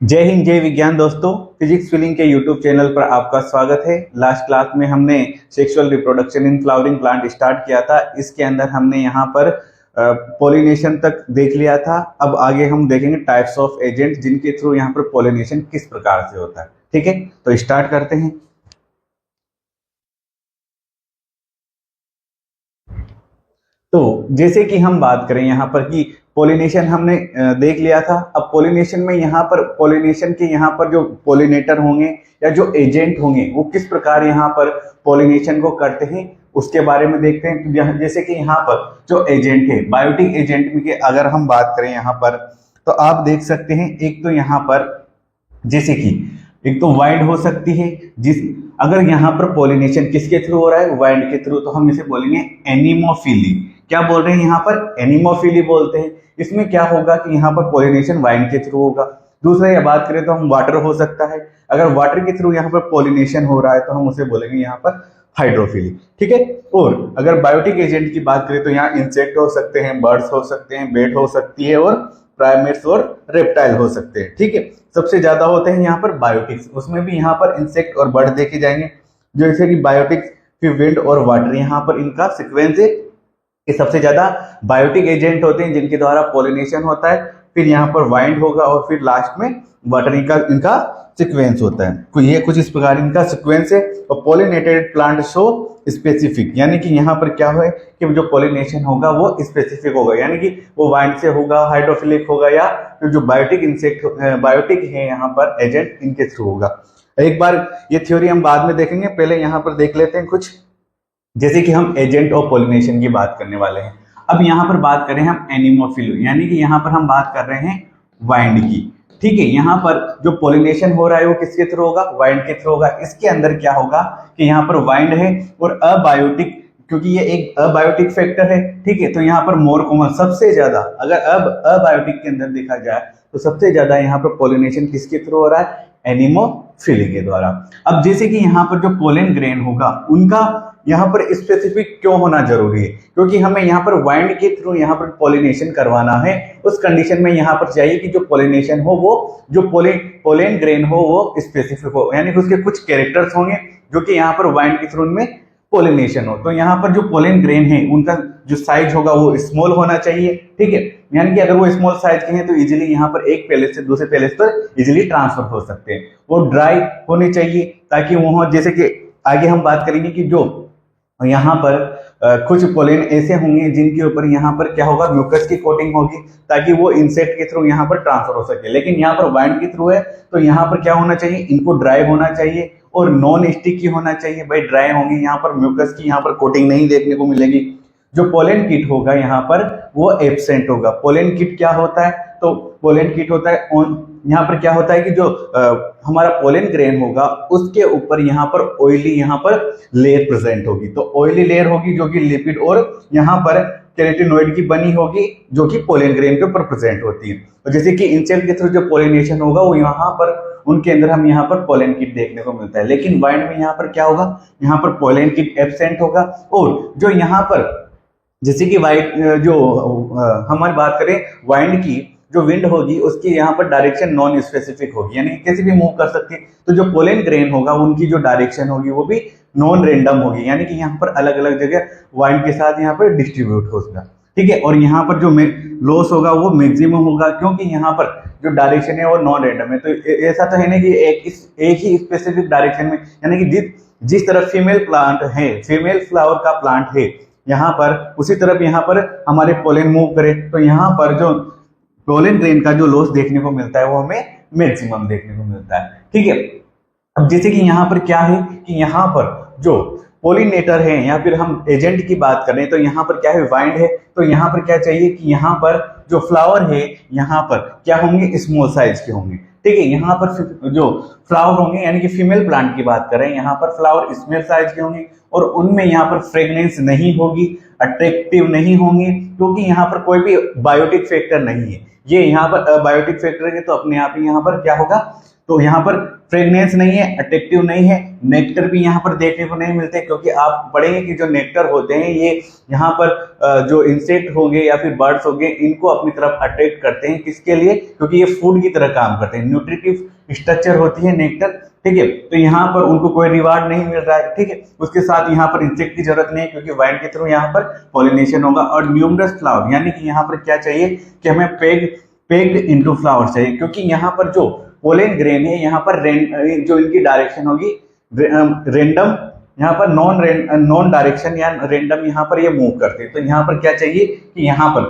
जय हिंद जय विज्ञान दोस्तों। फिजिक्स फीलिंग के यूट्यूब चैनल पर आपका स्वागत है। लास्ट क्लास में हमने sexual reproduction in flowering plant start किया था। इसके अंदर हमने यहाँ पर पॉलिनेशन तक देख लिया था। अब आगे हम देखेंगे टाइप्स ऑफ एजेंट जिनके थ्रू यहाँ पर पॉलिनेशन किस प्रकार से होता है। ठीक है, तो स्टार्ट करते हैं। तो जैसे कि हम बात करें यहाँ पर कि पोलिनेशन हमने देख लिया था। अब पोलिनेशन में यहाँ पर पोलिनेशन के यहाँ पर जो पोलिनेटर होंगे या जो एजेंट होंगे वो किस प्रकार यहाँ पर पोलिनेशन को करते हैं उसके बारे में देखते हैं। तो जैसे कि यहाँ पर जो एजेंट है, बायोटिक एजेंट में अगर हम बात करें यहाँ पर, तो आप देख सकते हैं एक तो यहाँ पर जैसे कि एक तो वाइंड हो सकती है। जिस अगर यहाँ पर पोलिनेशन किसके थ्रू हो रहा है, वाइंड के थ्रू, तो हम इसे बोलेंगे एनिमोफिली। क्या बोल रहे हैं यहाँ पर, एनिमोफिली बोलते हैं। इसमें क्या होगा कि यहाँ पर पोलिनेशन वाइंड के थ्रू होगा। दूसरा ये बात करें तो हम वाटर हो सकता है। अगर वाटर के थ्रू यहाँ पर पोलिनेशन हो रहा है तो हम उसे बोलेंगे यहाँ पर हाइड्रोफिली। ठीक है। और अगर बायोटिक एजेंट की बात करें तो यहाँ इंसेक्ट हो सकते हैं, बर्ड्स हो सकते हैं, बेट हो सकती है और प्राइमेट्स और रेप्टाइल हो सकते हैं। ठीक है। सबसे ज्यादा होते हैं यहाँ पर बायोटिक्स, उसमें भी यहाँ पर इंसेक्ट और बर्ड देखे जाएंगे। जैसे कि बायोटिक्स, फिर विंड और वाटर, यहाँ पर इनका सिक्वेंस है कि सबसे ज्यादा बायोटिक एजेंट होते हैं जिनके द्वारा पॉलिनेशन होता है, फिर यहाँ पर वाइंड होगा और फिर लास्ट में वाटर। इनका सिक्वेंस होता है। ये कुछ इस प्रकार इनका सिक्वेंस है। और पॉलिनेटेड प्लांट शो स्पेसिफिक, यानी कि यहाँ पर क्या है कि जो पॉलिनेशन होगा वो स्पेसिफिक होगा, यानी कि वो वाइंड से होगा, हाइड्रोफिलिक होगा, या फिर जो बायोटिक इंसेक्ट बायोटिक है यहाँ पर एजेंट, इनके थ्रू होगा। एक बार ये थ्योरी हम बाद में देखेंगे, पहले यहाँ पर देख लेते हैं कुछ। जैसे कि हम एजेंट ऑफ पॉलिनेशन की बात करने वाले हैं। अब यहाँ पर बात करें हम एनिमोफिली, यानी कि यहाँ पर हम बात कर रहे हैं वाइंड की। ठीक है। यहाँ पर जो पॉलिनेशन हो रहा है वो किसके थ्रू होगा, वाइंड के थ्रू होगा। इसके अंदर क्या होगा कि यहाँ पर वाइंड है और अबायोटिक, क्योंकि ये एक अबायोटिक फैक्टर है। ठीक है। तो यहाँ पर मोर कॉमन, सबसे ज्यादा अगर अब अबायोटिक के अंदर देखा जाए तो सबसे ज्यादा यहाँ पर पॉलिनेशन किसके थ्रू हो रहा है, एनिमोफिली के द्वारा। अब जैसे कि यहाँ पर जो पोलन ग्रेन होगा उनका यहाँ पर स्पेसिफिक क्यों होना जरूरी है, क्योंकि हमें यहाँ पर वाइंड के थ्रू यहाँ पर पॉलिनेशन करवाना है। उस कंडीशन में यहाँ पर चाहिए कि जो पॉलिनेशन हो वो जो पोलन ग्रेन हो वो स्पेसिफिक हो, यानी कि उसके कुछ कैरेक्टर्स होंगे जो कि यहाँ पर वाइंड के थ्रू में पोलिनेशन हो। तो यहाँ पर जो पोलन ग्रेन है उनका जो साइज होगा वो स्मॉल होना चाहिए। ठीक है। यानी कि अगर वो स्मॉल साइज के हैं तो इजीली यहाँ पर एक पैलेस से दूसरे पैलेस पर इजीली ट्रांसफर हो सकते हैं। वो ड्राई होने चाहिए ताकि वो, जैसे कि आगे हम बात करेंगे कि जो यहाँ पर कुछ पोलन ऐसे होंगे जिनके ऊपर यहाँ पर क्या होगा, म्यूकस की कोटिंग होगी ताकि वो इंसेक्ट के थ्रू यहाँ पर ट्रांसफर हो सके। लेकिन यहाँ पर वाइंड के थ्रू है तो यहाँ पर क्या होना चाहिए, इनको ड्राई होना चाहिए और नॉन स्टिकी होना चाहिए। भाई ड्राई होंगे, यहाँ पर म्यूकस की यहाँ पर कोटिंग नहीं देखने को मिलेगी। जो पोलन किट होगा यहाँ पर वो एब्सेंट होगा। पोलन किट क्या होता है, तो पोलन किट होता है यहाँ पर क्या होता है कि जो हमारा पोलन ग्रेन होगा उसके ऊपर यहाँ पर ऑयली यहाँ पर लेयर प्रेजेंट होगी। तो ऑयली लेयर होगी जो कि लिपिड और यहाँ पर केराटिनॉइड की बनी होगी जो कि पोलन ग्रेन के ऊपर प्रेजेंट होती है। और जैसे कि इंसेक्ट के थ्रू जो पोलिनेशन होगा वो यहाँ पर उनके अंदर हम यहाँ पर पोलन किट देखने को मिलता है। लेकिन वाइंड में यहाँ पर क्या होगा, यहाँ पर पोलन किट एब्सेंट होगा। और जो यहाँ पर जैसे कि हमारी बात करें वाइंड की, जो विंड होगी उसकी यहाँ पर डायरेक्शन नॉन स्पेसिफिक होगी, यानी कैसे भी मूव कर सकती है। तो जो पोलन ग्रेन होगा उनकी जो डायरेक्शन होगी वो भी नॉन रेंडम होगी, यानी कि यहाँ पर अलग अलग जगह वाइंड के साथ यहाँ पर डिस्ट्रीब्यूट होगा। ठीक है। और यहाँ पर जो लॉस होगा वो मैक्सिमम होगा क्योंकि यहाँ पर जो डायरेक्शन है वो नॉन रेंडम है। तो ऐसा तो है ना कि एक ही स्पेसिफिक डायरेक्शन में, यानी कि जिस तरफ फीमेल प्लांट है, फीमेल फ्लावर का प्लांट है यहाँ पर, उसी तरफ यहाँ पर हमारे पोलन मूव करे तो यहाँ पर जो पोलन ग्रेन का जो लॉस देखने को मिलता है वो हमें मैक्सिमम देखने को मिलता है। ठीक है। अब जैसे कि यहाँ पर क्या है कि यहाँ पर जो पोलिनेटर है या फिर हम एजेंट की बात कर रहे हैं तो यहाँ पर क्या है, वाइंड है। तो यहाँ पर क्या चाहिए कि यहाँ पर जो फ्लावर है यहाँ पर क्या होंगे, स्मॉल साइज के होंगे। ठीक है। यहाँ पर जो फ्लावर होंगे, यानी कि फीमेल प्लांट की बात कर रहे हैं, यहाँ पर फ्लावर स्मॉल साइज के होंगे और उनमें यहाँ पर फ्रेग्रेंस नहीं होगी, अट्रैक्टिव नहीं होंगे, क्योंकि यहाँ पर कोई भी बायोटिक फैक्टर नहीं है। ये यहाँ पर बायोटिक फैक्टर है तो अपने आप ही यहाँ पर क्या होगा, तो यहाँ पर फ्रेगनेंस नहीं है, अट्रैक्टिव नहीं है, नेक्टर भी यहाँ पर देखने को नहीं मिलते, क्योंकि आप पढ़ेंगे कि जो नेक्टर होते हैं ये यहाँ पर जो इंसेक्ट होंगे या फिर बर्ड्स होंगे इनको अपनी तरफ अट्रैक्ट करते हैं। किसके लिए? क्योंकि ये फूड की तरह काम करते हैं, न्यूट्रिटिव स्ट्रक्चर होती है नेक्टर, ठीक है। तो यहाँ पर उनको कोई रिवार्ड नहीं मिल रहा है, ठीक है। उसके साथ यहाँ पर इंसेक्ट की जरूरत नहीं है, क्योंकि वाइन के थ्रू यहाँ पर पॉलिनेशन होगा। और न्यूमरस फ्लावर, यानी कि यहाँ पर क्या चाहिए कि हमें पेग्ड इनटू फ्लावर चाहिए, क्योंकि यहाँ पर जो पोलन ग्रेन है यहाँ पर जो इनकी डायरेक्शन होगी रेंडम, यहाँ पर नॉन डायरेक्शन या रेंडम यहाँ पर ये मूव करते हैं। तो यहाँ पर क्या चाहिए कि यहाँ पर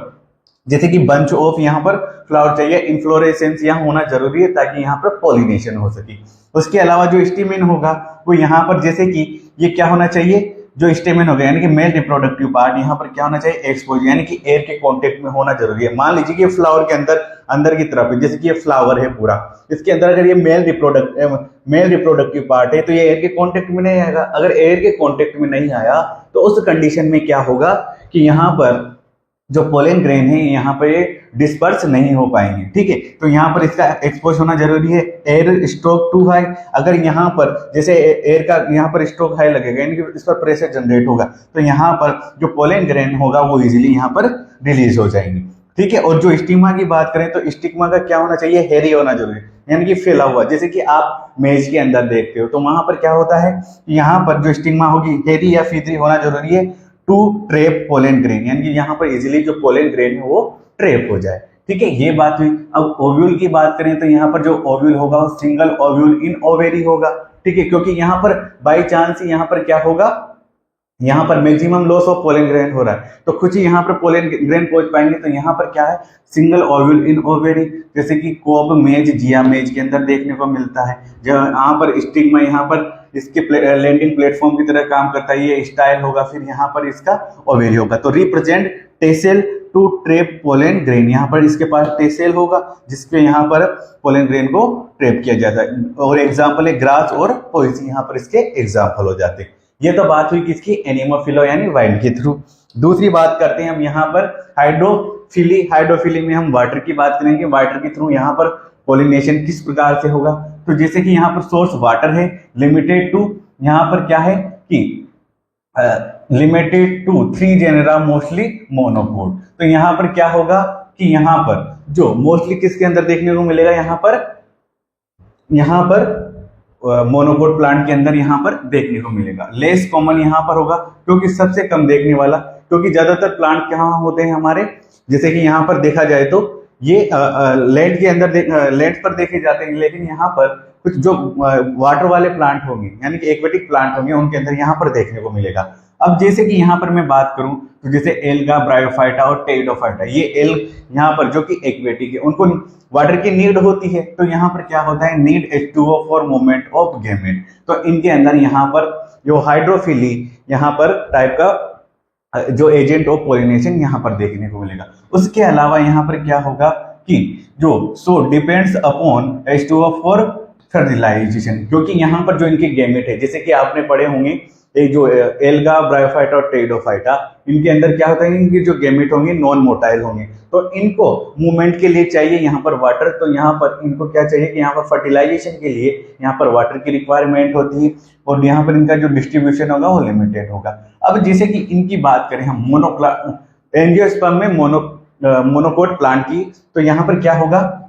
जैसे कि बंच ऑफ यहाँ पर फ्लावर चाहिए, इन्फ्लोरेसेंस यहाँ होना जरूरी है ताकि यहाँ पर पॉलिनेशन हो सके। उसके अलावा जो स्टेमेन होगा वो यहाँ पर जैसे कि ये क्या होना चाहिए, जो स्टेमेन होगा यानी कि मेल रिप्रोडक्टिव पार्ट यहाँ पर क्या होना चाहिए, एक्सपोज, यानी कि एयर के कांटेक्ट में होना जरूरी है। मान लीजिए कि फ्लावर के अंदर की तरफ है, जैसे कि ये फ्लावर है पूरा, इसके अंदर अगर ये मेल रिप्रोडक्टिव पार्ट है तो ये एयर के कांटेक्ट में नहीं आएगा। अगर एयर के कांटेक्ट में नहीं आया तो उस कंडीशन में क्या होगा कि यहाँ पर जो पोलन ग्रेन है यहाँ पर ये डिस्पर्स नहीं हो पाएंगे, ठीक है। तो यहाँ पर इसका एक्सपोज होना जरूरी है। एयर स्ट्रोक टू हाई, अगर यहाँ पर जैसे एयर का यहाँ पर स्ट्रोक हाई लगेगा यानी कि इस पर प्रेशर जनरेट होगा, तो यहाँ पर जो पोलन ग्रेन होगा वो इजीली यहाँ पर रिलीज हो जाएंगे, ठीक है। और जो स्टिग्मा की बात करें तो स्टिग्मा का क्या होना चाहिए, हेरी होना जरूरी है, यानी कि फैला हुआ। जैसे कि आप मेज के अंदर देखते हो तो वहां पर क्या होता है, यहाँ पर जो स्टिग्मा होगी हेरी या फीदरी होना जरूरी है टू ट्रैप पोलन ग्रेन, यानी कि यहाँ पर इजीली जो पोलन ग्रेन है वो ट्रैप हो जाए, ठीक है। ये बात हुई। अब ओव्यूल की बात करें तो यहाँ पर जो ओव्यूल होगा वो सिंगल ओव्यूल इन ओवेरी होगा, ठीक है, क्योंकि यहाँ पर बाई चांस यहाँ पर क्या होगा, यहाँ पर maximum loss of pollen grain हो रहा है, तो कुछ ही यहाँ पर पोलन ग्रेन पहुंच पाएंगे। तो यहाँ पर क्या है, सिंगल ओव्यूल इन ओवेरी, जैसे कि कोब मेज, जिया मेज के अंदर देखने को मिलता है। जब यहाँ पर स्टिग्मा यहाँ पर इसके लैंडिंग प्लेटफॉर्म की तरह काम करता है, ये स्टाइल होगा, फिर यहाँ पर इसका ओवेरी होगा। तो represent tassel to trap pollen grain, यहाँ पर इसके पास टेसेल होगा जिसके यहाँ पर पोलन ग्रेन को ट्रैप किया जाता है। और एग्जाम्पल है ग्रास और पॉइजी, यहाँ पर इसके एग्जाम्पल हो जाते हैं। ये तो बात हुई किसकी, एनिमोफिलो यानी वाइन के थ्रू। दूसरी बात करते हैं हम यहाँ पर हाइड्रोफिली में हम वाटर की बात करेंगे। वाटर के थ्रू यहाँ पर पॉलिनेशन किस प्रकार से होगा, तो जैसे कि यहाँ पर सोर्स वाटर है, लिमिटेड टू यहाँ पर क्या है कि limited to 3 genera mostly monocot. तो यहाँ पर क्या होगा कि यहाँ पर जो मोस्टली किसके अंदर देखने को मिलेगा, यहाँ पर मोनोकोट प्लांट के अंदर यहाँ पर देखने को मिलेगा। लेस कॉमन यहाँ पर होगा क्योंकि सबसे कम देखने वाला, क्योंकि ज्यादातर प्लांट कहाँ होते हैं हमारे, जैसे कि यहाँ पर देखा जाए तो ये लैंड के अंदर लैंड पर देखे जाते हैं, लेकिन यहाँ पर कुछ जो वाटर वाले प्लांट होंगे यानी कि एक्वेटिक प्लांट होंगे उनके अंदर यहाँ पर देखने को मिलेगा। अब जैसे कि यहाँ पर मैं बात करूं तो जैसे एल्गा, ब्रायोफाइटा और टेरिडोफाइटा, ये एल यहाँ पर जो कि एक्वेटिक है उनको वाटर की नीड होती है। तो यहाँ पर क्या होता है, need H2O for movement of gamete. तो इनके अंदर यहाँ पर जो हाइड्रोफिली यहाँ पर टाइप का जो एजेंट ऑफ पॉलिनेशन यहाँ पर देखने को मिलेगा। उसके अलावा यहाँ पर क्या होगा कि जो so depends upon H2O for fertilization, क्योंकि यहाँ पर जो इनके गैमेट है, जैसे कि आपने पढ़े होंगे एक जो एल्गा, ब्रायोफाइटा और टेरिडोफाइटा, इनके अंदर क्या होता है, इनके जो गैमेट होंगे नॉन मोटाइल होंगे, तो इनको मूवमेंट के लिए चाहिए यहाँ पर वाटर। तो यहाँ पर इनको क्या चाहिए कि यहाँ पर फर्टिलाइजेशन के लिए यहाँ पर वाटर की रिक्वायरमेंट होती है, और यहाँ पर इनका जो डिस्ट्रीब्यूशन होगा वो लिमिटेड होगा। अब जैसे कि इनकी बात करें हम एंजियोस्पर्म में मोनोकोट प्लांट की, तो यहाँ पर क्या होगा,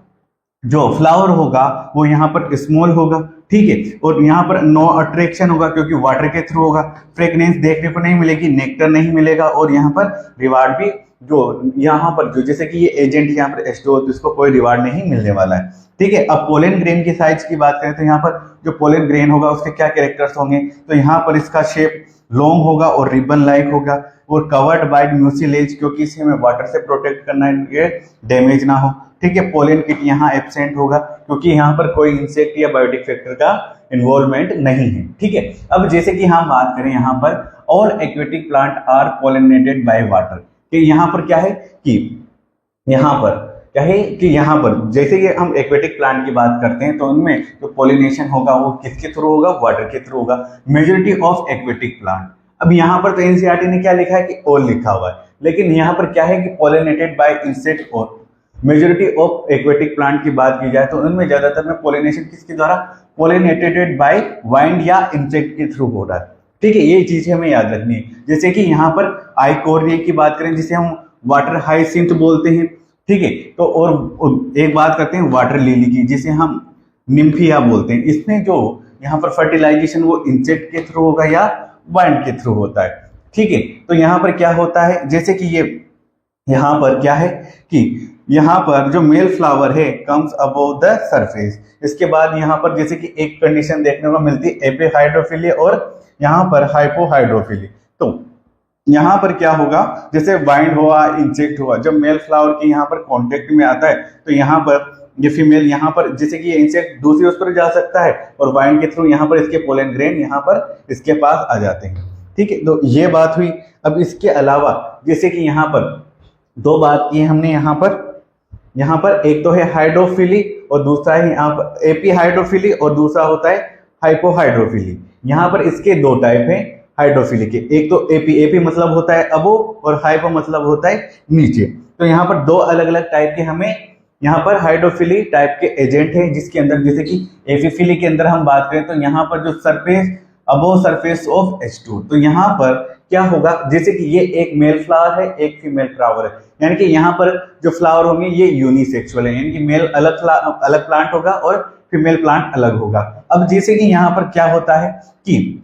जो फ्लावर होगा वो यहाँ पर स्मॉल होगा, ठीक है, और यहाँ पर नो अट्रैक्शन होगा क्योंकि वाटर के थ्रू होगा। फ्रेग्रेंस देखने को नहीं मिलेगी, नेक्टर नहीं मिलेगा, और यहाँ पर रिवार्ड भी जो यहाँ पर जो जैसे कि ये एजेंट यहाँ पर H2O, तो इसको कोई रिवार्ड नहीं मिलने वाला है, ठीक है। अब पोलन ग्रेन की साइज की बात करें तो यहाँ पर जो पोलन ग्रेन होगा उसके क्या कैरेक्टर्स होंगे, तो यहाँ पर इसका शेप लॉन्ग होगा और रिबन लाइक होगा, और कवर्ड बाय म्यूसिलेज, क्योंकि इसे हमें वाटर से प्रोटेक्ट करना है, डैमेज ना हो, ठीक है। पोलन किट यहाँ एब्सेंट होगा क्योंकि यहाँ पर कोई इंसेक्ट या बायोटिक फैक्टर का इन्वॉल्वमेंट नहीं है, ठीक है। अब जैसे कि हम बात करें यहाँ पर all aquatic plant are pollinated by water, कि यहाँ पर क्या है कि यहाँ पर जैसे कि हम एक्वेटिक प्लांट की बात करते हैं तो उनमें जो पोलिनेशन होगा वो किसके थ्रू होगा, वाटर के थ्रू होगा, मेजॉरिटी ऑफ एक्वेटिक प्लांट। अब यहाँ पर तो एनसीईआरटी ने क्या लिखा है कि ऑल लिखा हुआ है, लेकिन यहाँ पर क्या है कि पोलिनेटेड बाय इंसेक्ट और मेजोरिटी ऑफ एक्वेटिक प्लांट की बात की जाए तो उनमें ज्यादातर में पोलिनेशन किसके द्वारा, पोलिनेटेड बाय वाइंड या इंसेक्ट के थ्रू हो रहा है। ठीक है, ये चीजें हमें याद रखनी है। जैसे कि यहाँ पर आइकोर्निया की बात करें जिसे हम वाटर हाइसिंथ बोलते हैं, ठीक है, तो और एक बात करते हैं वाटर लिली की जिसे हम निम्फिया बोलते हैं। इसमें जो यहाँ पर फर्टिलाइजेशन वो इंसेक्ट के थ्रू होगा या वाइंड के थ्रू होता है। ठीक है, तो यहाँ पर क्या होता है, जैसे कि ये यहाँ पर क्या है कि यहाँ पर जो मेल फ्लावर है कम्स अबव द सरफेस। इसके बाद यहाँ पर जैसे कि एक कंडीशन देखने को मिलती है एपिहाइड्रोफिली और यहाँ पर हाइपोहाइड्रोफिली। तो यहाँ पर क्या होगा, जैसे वाइंड हुआ, इंसेक्ट हुआ, जब मेल फ्लावर के यहाँ पर कांटेक्ट में आता है तो यहाँ पर ये फीमेल यहाँ पर जैसे कि ये इंसेक्ट दूसरी उस पर जा सकता है और वाइंड के थ्रू यहाँ पर इसके पोलन ग्रेन यहाँ पर इसके पास आ जाते हैं। ठीक है, तो ये बात हुई। अब इसके अलावा जैसे कि यहाँ पर दो बात की हमने यहाँ पर एक तो है हाइड्रोफिली और दूसरा है यहाँ पर एपीहाइड्रोफिली और दूसरा होता है हाइपोहाइड्रोफिली। यहाँ पर इसके दो टाइप हैं हाइड्रोफिली के, एक तो एपी मतलब होता है अबो और हाइपो मतलब होता है नीचे। तो यहाँ पर दो अलग अलग टाइप के हमें यहाँ पर हाइड्रोफिली टाइप के एजेंट हैं, जिसके अंदर जैसे कि एपीफिली के अंदर हम बात करें तो यहाँ पर जो surface above surface of H2, तो यहाँ पर क्या होगा, जैसे कि ये एक मेल फ्लावर है एक फीमेल फ्लावर है, यानी कि यहाँ पर जो फ्लावर होंगे ये यूनिसेक्सुअल है, यानी कि मेल अलग प्लांट होगा और फीमेल प्लांट अलग होगा। अब जैसे कि यहाँ पर क्या होता है कि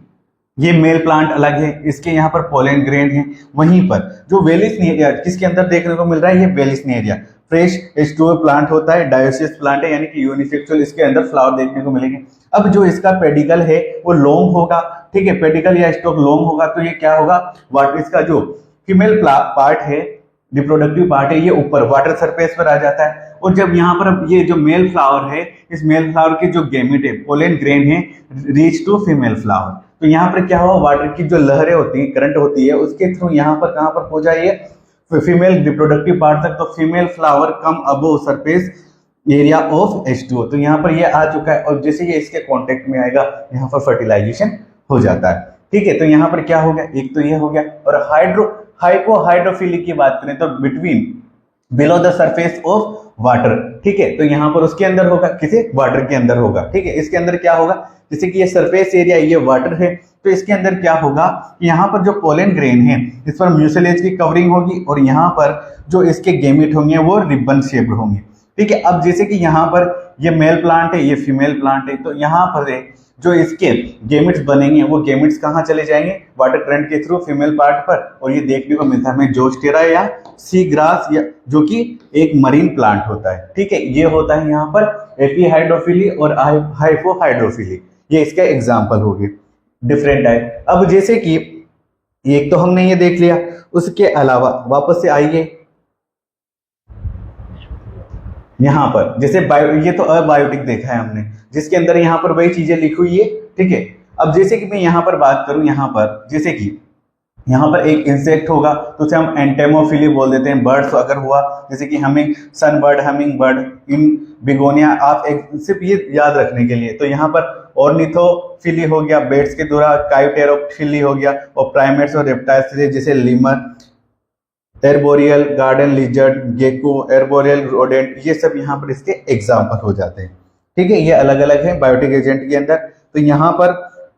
ये मेल प्लांट अलग है, इसके यहाँ पर पोलन ग्रेन है, वहीं पर जो वेलिसनेरिया किसके अंदर देखने को मिल रहा है, ये वेलिसनेरिया फ्रेश H2O प्लांट होता है, डायोसिस प्लांट है, यानी कि यूनिसेक्सुअल, इसके अंदर फ्लावर देखने को मिलेंगे। अब जो इसका पेडिकल है वो लॉन्ग होगा, ठीक है, पेडिकल या स्टॉक लॉन्ग होगा, तो ये क्या होगा, वाटर इसका जो फीमेल पार्ट है, रिप्रोडक्टिव पार्ट है, ये ऊपर वाटर सरफेस पर आ जाता है। और जब यहाँ पर ये जो मेल फ्लावर है, इस मेल फ्लावर के जो गैमेट है, पोलन ग्रेन है, रीच टू फीमेल फ्लावर, तो यहाँ पर क्या हुआ, वाटर की जो लहरें होती है, करंट होती है, उसके थ्रू यहाँ पर कहाँ पर हो जाए फीमेल रिप्रोडक्टिव पार्ट तक, तो female flower come above surface area of H2O, तो यहाँ पर ये आ चुका है। और जैसे ये इसके कांटेक्ट में आएगा यहाँ पर फर्टिलाइजेशन हो जाता है। ठीक है, तो यहाँ पर क्या हो गया, एक तो ये हो गया। और हाइपोहाइड्रोफिली की बात करें तो between below the surface of water, ठीक है, तो यहाँ पर उसके अंदर होगा, किसी वाटर के अंदर होगा। ठीक है, इसके अंदर क्या होगा, जैसे कि ये सरफेस एरिया ये वाटर है, तो इसके अंदर क्या होगा, यहाँ पर जो पोलन ग्रेन है इस पर म्यूसिलेज की कवरिंग होगी और यहाँ पर जो इसके गैमेट होंगे वो रिबन शेप्ड होंगे। ठीक है, अब जैसे कि यहाँ पर ये मेल प्लांट है, ये फीमेल प्लांट है, तो यहाँ पर जो इसके गेमिट्स बनेंगे वो गेमिट्स कहाँ चले जाएंगे, वाटर करंट के थ्रू फीमेल पार्ट पर। और ये देखने को मिलता है हमें जोस्टेरा या सी ग्रास, या जो कि एक मरीन प्लांट होता है। ठीक है, ये होता है यहाँ पर एपीहाइड्रोफिली और हाइपोहाइड्रोफिली, ये इसका एग्जाम्पल हो गए डिफरेंट टाइप। अब जैसे कि एक तो हमने ये देख लिया, उसके अलावा वापस से आइए यहाँ पर, जैसे ये तो अबायोटिक देखा है हमने, जिसके अंदर यहाँ पर वही चीजें लिखी हुई है। ठीक है, अब जैसे कि मैं यहाँ पर बात करूं, यहाँ पर जैसे कि यहाँ पर एक इंसेक्ट होगा तो उसे हम एंटेमोफिली बोल देते हैं। बर्ड्स अगर हुआ जैसे कि सन बर्ड, हमिंग बर्ड, इन बिगोनिया, आप एक सिर्फ ये याद रखने के लिए, तो यहाँ पर ऑर्निथोफिली हो गया, बेड्स के द्वारा काइटेरोफिली हो गया, और प्राइमेट्स और रेप्टाइल्स जैसे lemur, arboreal garden lizard, gecko, arboreal rodent, ये सब यहाँ पर इसके एग्जाम्पल हो जाते हैं। ठीक है, ये अलग अलग है बायोटिक एजेंट के अंदर। तो यहाँ पर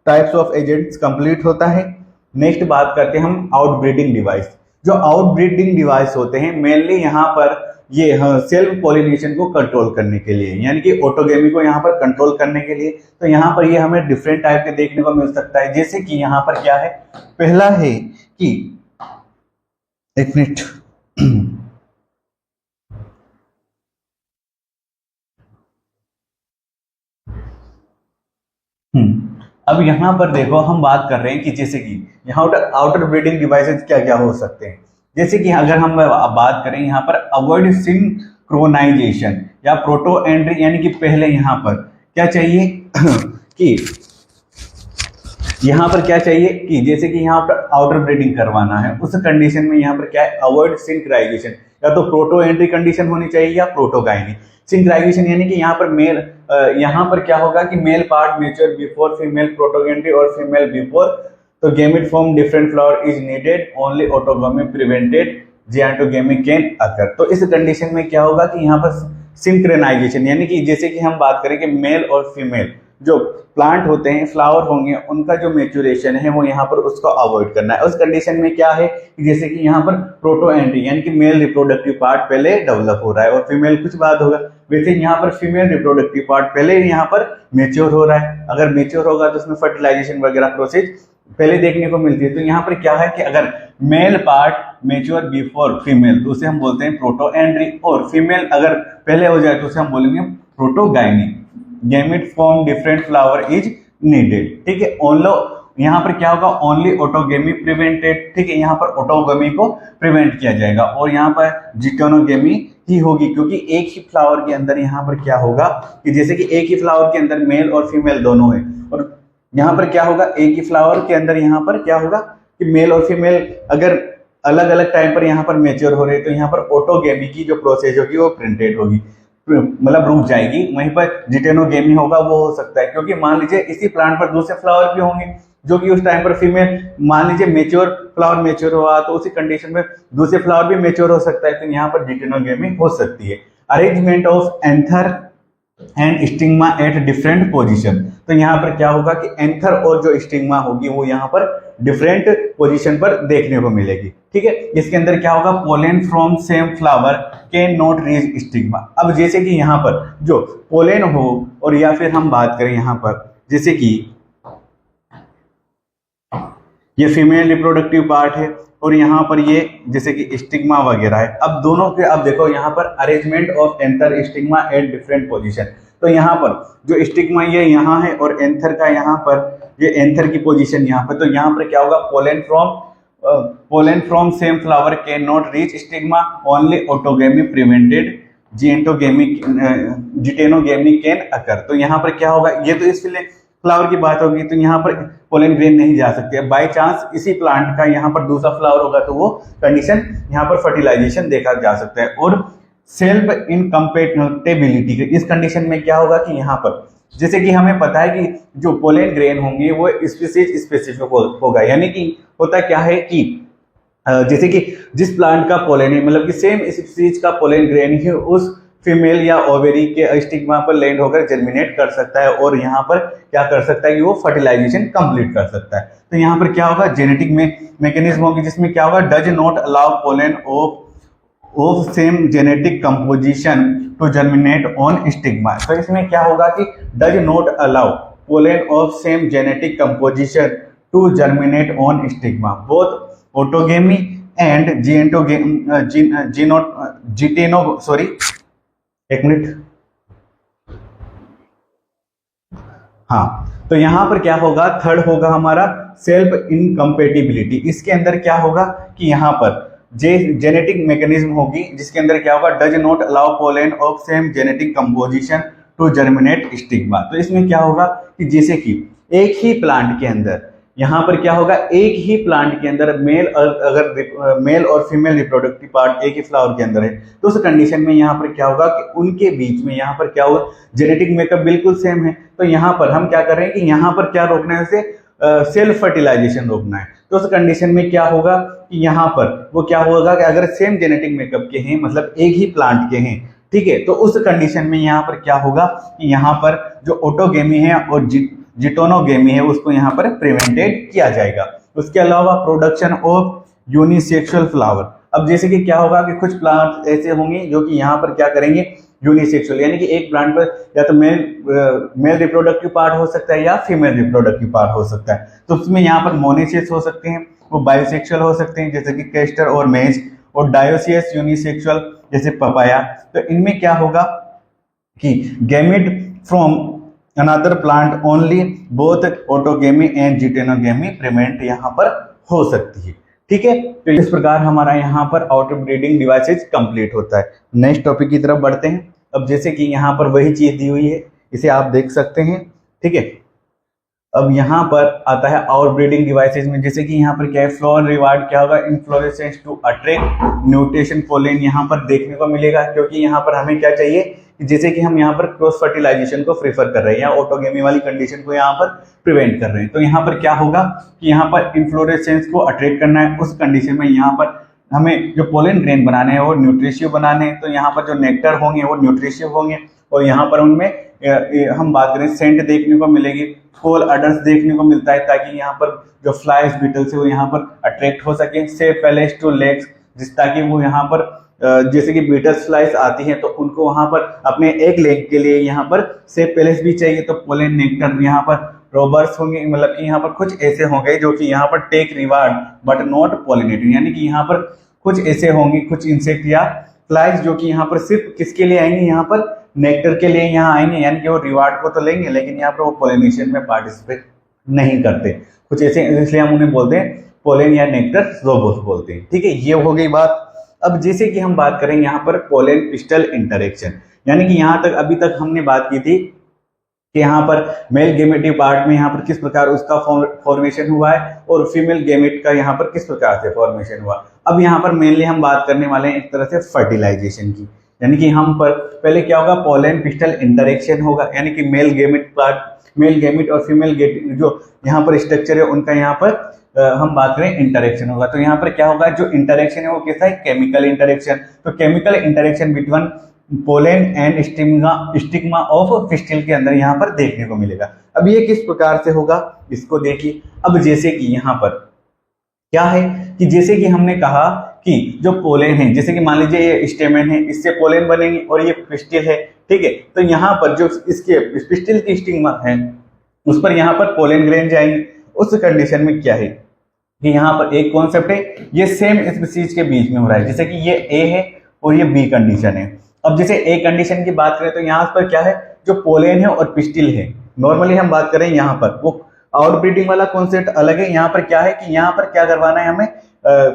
टाइप्स ऑफ एजेंट्स कंप्लीट होता है। नेक्स्ट बात करते हैं हम आउटब्रीडिंग डिवाइस। जो आउटब्रीडिंग डिवाइस होते हैं मेनली यहाँ पर ये सेल्फ पॉलिनेशन को कंट्रोल करने के लिए, यानी कि ऑटोगेमी को यहाँ पर कंट्रोल करने के लिए। तो यहाँ पर ये हमें डिफरेंट टाइप के देखने को मिल सकता है। जैसे कि यहाँ पर क्या है, पहला है कि एक मिनट अब यहाँ पर देखो हम बात कर रहे हैं कि जैसे कि यहाँ आउटर ब्रीडिंग डिवाइसेस क्या क्या हो सकते हैं। जैसे कि अगर हम बात करें यहाँ पर अवॉइड सिंक्रोनाइजेशन या प्रोटो एंट्री, यानी कि पहले यहाँ पर क्या चाहिए कि यहाँ पर क्या चाहिए कि जैसे कि यहाँ पर आउटर ब्रीडिंग करवाना है, उस कंडीशन में यहाँ पर क्या है, अवॉइड सिंक्राइजेशन, या तो प्रोटो एंट्री कंडीशन होनी चाहिए या प्रोटोगाइनी। सिंक्राइजेशन यानी कि यहाँ पर मेल, यहाँ पर क्या होगा कि male part mature before female protandry और फीमेल बिफोर, तो gamete form different flower is needed, only autogamy prevented geitonogamy can occur. तो इस कंडीशन में क्या होगा कि यहाँ पर सिंक्रोनाइजेशन, यानी कि जैसे कि हम बात करें कि मेल और फीमेल जो प्लांट होते हैं, फ्लावर होंगे, उनका जो मेच्योरेशन है वो यहाँ पर उसको अवॉइड करना है। उस कंडीशन में क्या है कि जैसे कि यहाँ पर प्रोटो एंट्री यानी कि मेल रिप्रोडक्टिव पार्ट पहले डेवलप हो रहा है और फीमेल कुछ बाद होगा, वैसे यहाँ पर फीमेल रिप्रोडक्टिव पार्ट पहले यहाँ पर मेच्योर हो रहा है। अगर मेच्योर होगा तो उसमें फर्टिलाइजेशन वगैरह प्रोसेस पहले देखने को मिलती है। तो यहाँ पर क्या है कि अगर male part mature before female तो उसे हम बोलते हैं प्रोटो एंट्री, और फीमेल अगर पहले हो जाए तो उसे हम बोलेंगे protogyny. Gamete from different flower is needed, ठीक है। यहाँ पर क्या होगा, ओनली ऑटोगेमी प्रिवेंटेड, ठीक है। यहाँ पर ऑटोगेमी को प्रिवेंट किया जाएगा और यहाँ पर जिटोनोगेमी ही होगी, क्योंकि एक ही फ्लावर के अंदर यहाँ पर क्या होगा कि जैसे कि एक ही फ्लावर के अंदर मेल और फीमेल दोनों है, और यहाँ पर क्या होगा, एक ही फ्लावर के अंदर यहाँ पर क्या होगा कि मेल और फीमेल अगर अलग अलग टाइम पर यहाँ पर मेच्योर हो रहे हैं तो यहाँ पर ऑटोगेमी की जो प्रोसेस होगी वो प्रिंटेड होगी, मतलब रुक जाएगी। वहीं पर जिटेनोगेमी होगा वो हो सकता है, क्योंकि मान लीजिए इसी प्लांट पर दूसरे फ्लावर भी होंगे जो कि उस टाइम पर फीमेल, मान लीजिए मेच्योर फ्लावर मेच्योर हुआ तो उसी कंडीशन में दूसरे फ्लावर भी मेच्योर हो सकता है, तो यहाँ पर जिटेनोगेमी हो सकती है। Arrangement of anther and stigma at different position, तो यहाँ पर क्या होगा कि एंथर और जो स्टिग्मा होगी वो यहाँ पर डिफरेंट पोजीशन पर देखने को मिलेगी, ठीक है। इसके अंदर क्या होगा, pollen from same flower can not reach stigma. अब जैसे कि यहाँ पर जो पोलेन हो और या फिर हम बात करें यहाँ पर जैसे कि ये फीमेल रिप्रोडक्टिव पार्ट है और यहाँ पर ये जैसे कि स्टिग्मा वगैरह है। अब दोनों के अब देखो यहाँ पर arrangement of anther stigma at different position, तो यहाँ पर जो स्टिग्मा ये यहाँ है और एंथर का यहाँ पर ये एंथर की पोजीशन यहाँ पर, तो यहाँ पर क्या होगा, pollen from same flower can not reach stigma, only autogamy prevented, geitonogamy can occur. तो यहाँ पर क्या होगा, ये तो इसलिए फ्लावर की बात होगी तो यहाँ पर पोलन ग्रेन नहीं जा सकते। बाय चांस इसी प्लांट का यहाँ पर दूसरा फ्लावर होगा तो वो कंडीशन यहाँ पर फर्टिलाइजेशन देखा जा सकता है। और सेल्फ इनकम्पेटिबिलिटी, इस कंडीशन में क्या होगा कि यहाँ पर जैसे कि हमें पता है कि जो पोलन ग्रेन होंगे वो स्पीसीज स्पेसिफिक होगा, यानी कि होता क्या है कि जैसे कि जिस प्लांट का पोलन है, मतलब कि सेम स्पीसीज का पोलन ग्रेन ही उस फीमेल या ओवेरी के स्टिग्मा पर लैंड होकर जर्मिनेट कर सकता है और यहाँ पर क्या कर सकता है कि वो फर्टिलाइजेशन कंप्लीट कर सकता है। तो यहाँ पर क्या होगा, जेनेटिक मैकेनिज्म होगी जिसमें क्या होगा, does not allow pollen of same genetic composition to germinate on stigma. तो इसमें क्या होगा कि does not allow pollen of same genetic composition to germinate on stigma, both autogamy and एक मिनट, हाँ। तो यहां पर क्या होगा, थर्ड होगा हमारा सेल्फ इनकम्पेटिबिलिटी। इसके अंदर क्या होगा कि यहाँ पर जेनेटिक मैकेनिज्म होगी जिसके अंदर क्या होगा, does not allow pollen of same genetic composition to germinate stigma. तो इसमें क्या होगा कि जैसे कि एक ही प्लांट के अंदर यहाँ पर क्या होगा, एक ही प्लांट के अंदर मेल और फीमेल रिप्रोडक्टिव पार्ट एक ही फ्लावर के अंदर है तो उस कंडीशन में यहाँ पर क्या होगा कि उनके बीच में यहाँ पर क्या होगा, जेनेटिक मेकअप बिल्कुल सेम है। तो यहाँ पर हम क्या कर रहे हैं कि यहाँ पर क्या रोकना है, उसे सेल्फ फर्टिलाइजेशन रोकना है। तो उस कंडीशन में क्या होगा कि यहाँ पर वो क्या होगा कि अगर सेम जेनेटिक मेकअप के हैं, मतलब एक ही प्लांट के हैं, ठीक है, तो उस कंडीशन में यहाँ पर क्या होगा कि यहाँ पर जो ऑटोगेमी है और जिटोनोगेमी है उसको यहाँ पर प्रिवेंटेड किया जाएगा। उसके अलावा प्रोडक्शन ऑफ यूनिसेक्सुअल फ्लावर। अब जैसे कि क्या होगा कि कुछ प्लांट ऐसे होंगे जो कि यहाँ पर क्या करेंगे, यूनिसेक्सुअल, यानी कि एक प्लांट पर या तो मेल रिप्रोडक्टिव पार्ट हो सकता है या फीमेल रिप्रोडक्टिव पार्ट हो सकता है। तो उसमें यहाँ पर मोनोसियस हो सकते हैं, वो बायोसेक्सुअल हो सकते हैं जैसे कि केस्टर और मेज, और डायोसियस यूनिसेक्सुअल जैसे पपाया। तो इनमें क्या होगा कि gamete from another plant only both autogamy and geitonogamy prevent यहाँ पर हो सकती है, ठीक है। तो इस प्रकार हमारा यहाँ पर आउटर ब्रीडिंग डिवाइसेज कंप्लीट होता है। नेक्स्ट टॉपिक की तरफ बढ़ते हैं। अब जैसे कि यहाँ पर वही चीज दी हुई है, इसे आप देख सकते हैं, ठीक है। अब यहाँ पर आता है आउट ब्रीडिंग डिवाइसेज में, जैसे कि यहाँ पर क्या है, फ्लोर रिवार्ड क्या होगा, inflorescence to attract nutrition pollen यहाँ पर देखने को मिलेगा, क्योंकि यहाँ पर हमें क्या चाहिए कि जैसे कि हम यहाँ पर क्रॉस फर्टिलाइजेशन को प्रेफर कर रहे हैं या ऑटोगेमी वाली कंडीशन को यहाँ पर प्रिवेंट कर रहे हैं। तो यहाँ पर क्या होगा कि यहाँ पर इन्फ्लोरेसेंस को अट्रैक्ट करना है, उस कंडीशन में यहाँ पर हमें जो पोलन ग्रेन बनाने हैं वो न्यूट्रिशियस बनाने हैं, तो यहाँ पर जो नेक्टर होंगे वो न्यूट्रिशियस होंगे, और यहाँ पर उनमें हम बात करें सेंट देखने को मिलेगी, फॉल अडर्स देखने को मिलता है, ताकि यहाँ पर जो फ्लाइज बीटल्स है वो यहाँ पर अट्रैक्ट हो सके, से पैलेस टू लेग्स, जिस ताकि वो यहाँ पर जैसे कि बीटल्स फ्लाइज आती हैं तो उनको वहां पर अपने एक लेग के लिए यहाँ पर से पैलेस भी चाहिए, तो पोलन नेक्टर यहाँ पर रोबर्स होंगे, मतलब कि यहाँ पर कुछ ऐसे होंगे जो कि यहाँ पर take reward but not pollinating, यानी कि यहाँ पर कुछ ऐसे होंगे, कुछ इंसेक्ट या फ्लाइज जो कि यहाँ पर सिर्फ किसके लिए आएंगे, यहाँ पर नेक्टर के लिए यहाँ आएंगे, यानी कि वो रिवार्ड को तो लेंगे लेकिन यहाँ पर वो पॉलिनेशन में पार्टिसिपेट नहीं करते, कुछ ऐसे, इसलिए हम उन्हें बोलते हैं पोलन या नेक्टर रोबोस बोलते हैं। ठीक है, ये हो गई बात। अब जैसे कि हम बात करें यहाँ पर पोलन पिस्टल इंटरेक्शन, यानी कि यहाँ तक अभी तक हमने बात की थी कि यहाँ पर मेल गेमेटिव पार्ट में यहाँ पर किस प्रकार उसका फॉर्मेशन हुआ है और फीमेल गेमेट का यहाँ पर किस प्रकार से फॉर्मेशन हुआ। अब यहाँ पर मेनली हम बात करने वाले हैं एक तरह से फर्टिलाइजेशन की, यानी कि हम पर पहले क्या होगा, पोलन पिस्टल इंटरेक्शन होगा, यानी कि मेल गेमेट और फीमेल जो यहाँ पर स्ट्रक्चर है उनका यहाँ पर हम बात करें इंटरेक्शन होगा। तो यहाँ पर क्या होगा, जो इंटरेक्शन है वो कैसा है, केमिकल इंटरेक्शन। तो chemical interaction between pollen and stigma of pistil के अंदर यहाँ पर देखने को मिलेगा। अब ये किस प्रकार से होगा इसको देखिए। अब जैसे कि यहाँ पर क्या है कि जैसे कि हमने कहा कि जो पोलन है, जैसे कि मान लीजिए ये स्टेमेन है, इससे पोलन बनेंगे और ये पिस्टिल है, ठीक है, तो यहाँ पर जो इसके पिस्टिल की स्टिग्मा है उस पर यहाँ पर पोलन ग्रेन जाएंगे। उस कंडीशन में क्या है कि यहाँ पर एक कॉन्सेप्ट है, ये सेम स्पीसीज के बीच में हो रहा है, जैसे कि ये ए है और ये बी कंडीशन है। अब जैसे ए कंडीशन की बात करें तो यहाँ पर क्या है, जो पोलन है और पिस्टिल है, नॉर्मली हम बात करें यहाँ पर वो आउटब्रीडिंग वाला कॉन्सेप्ट अलग है। यहाँ पर क्या है कि यहाँ पर क्या करवाना है, हमें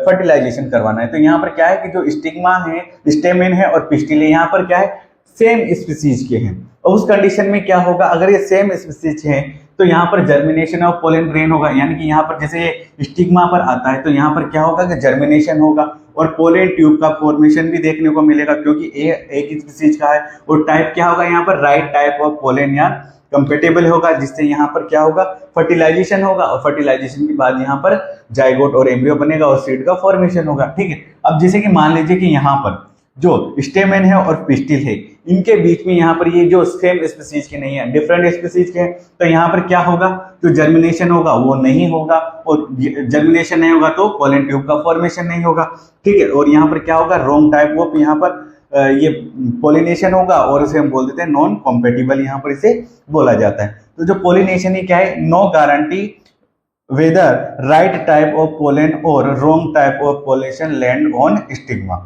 फर्टिलाइजेशन करवाना है। तो यहाँ पर क्या है कि जो स्टिग्मा है, स्टेमेन है और पिस्टिल है, यहाँ पर क्या है, सेम स्पीसीज के हैं। और उस कंडीशन में क्या होगा, अगर ये सेम स्पीसीज हैं तो यहाँ पर जर्मिनेशन ऑफ पोलन ग्रेन होगा, यानी कि यहाँ पर जैसे स्टिग्मा पर आता है तो यहाँ पर क्या होगा कि जर्मिनेशन होगा और पोलन ट्यूब का फॉर्मेशन भी देखने को मिलेगा, क्योंकि एक स्पीसीज का है। और टाइप क्या होगा, यहाँ पर राइट टाइप ऑफ पोलन या कंपेटेबल होगा, जिससे यहाँ पर क्या होगा, फर्टिलाइजेशन होगा, और फर्टिलाइजेशन के बाद यहाँ पर जाइगोट और एम्ब्रियो बनेगा और सीड का फॉर्मेशन होगा। ठीक है, अब जैसे कि मान लीजिए कि यहाँ पर जो स्टेमेन है और पिस्टिल है, इनके बीच में यहाँ पर ये जो सेम स्पीसीज के नहीं है, डिफरेंट स्पीसीज के हैं, तो यहाँ पर क्या होगा, जो जर्मिनेशन होगा वो नहीं होगा, और जर्मिनेशन नहीं होगा तो पोलन ट्यूब का फॉर्मेशन नहीं होगा। ठीक है, और यहाँ पर क्या होगा, रॉन्ग टाइप ऑफ यहाँ पर ये पोलिनेशन होगा और इसे हम बोल देते हैं नॉन कॉम्पेटिबल, यहाँ पर इसे बोला जाता है। तो जो पोलिनेशन ही क्या है, no guarantee whether right type of pollen और wrong type of pollination land on stigma.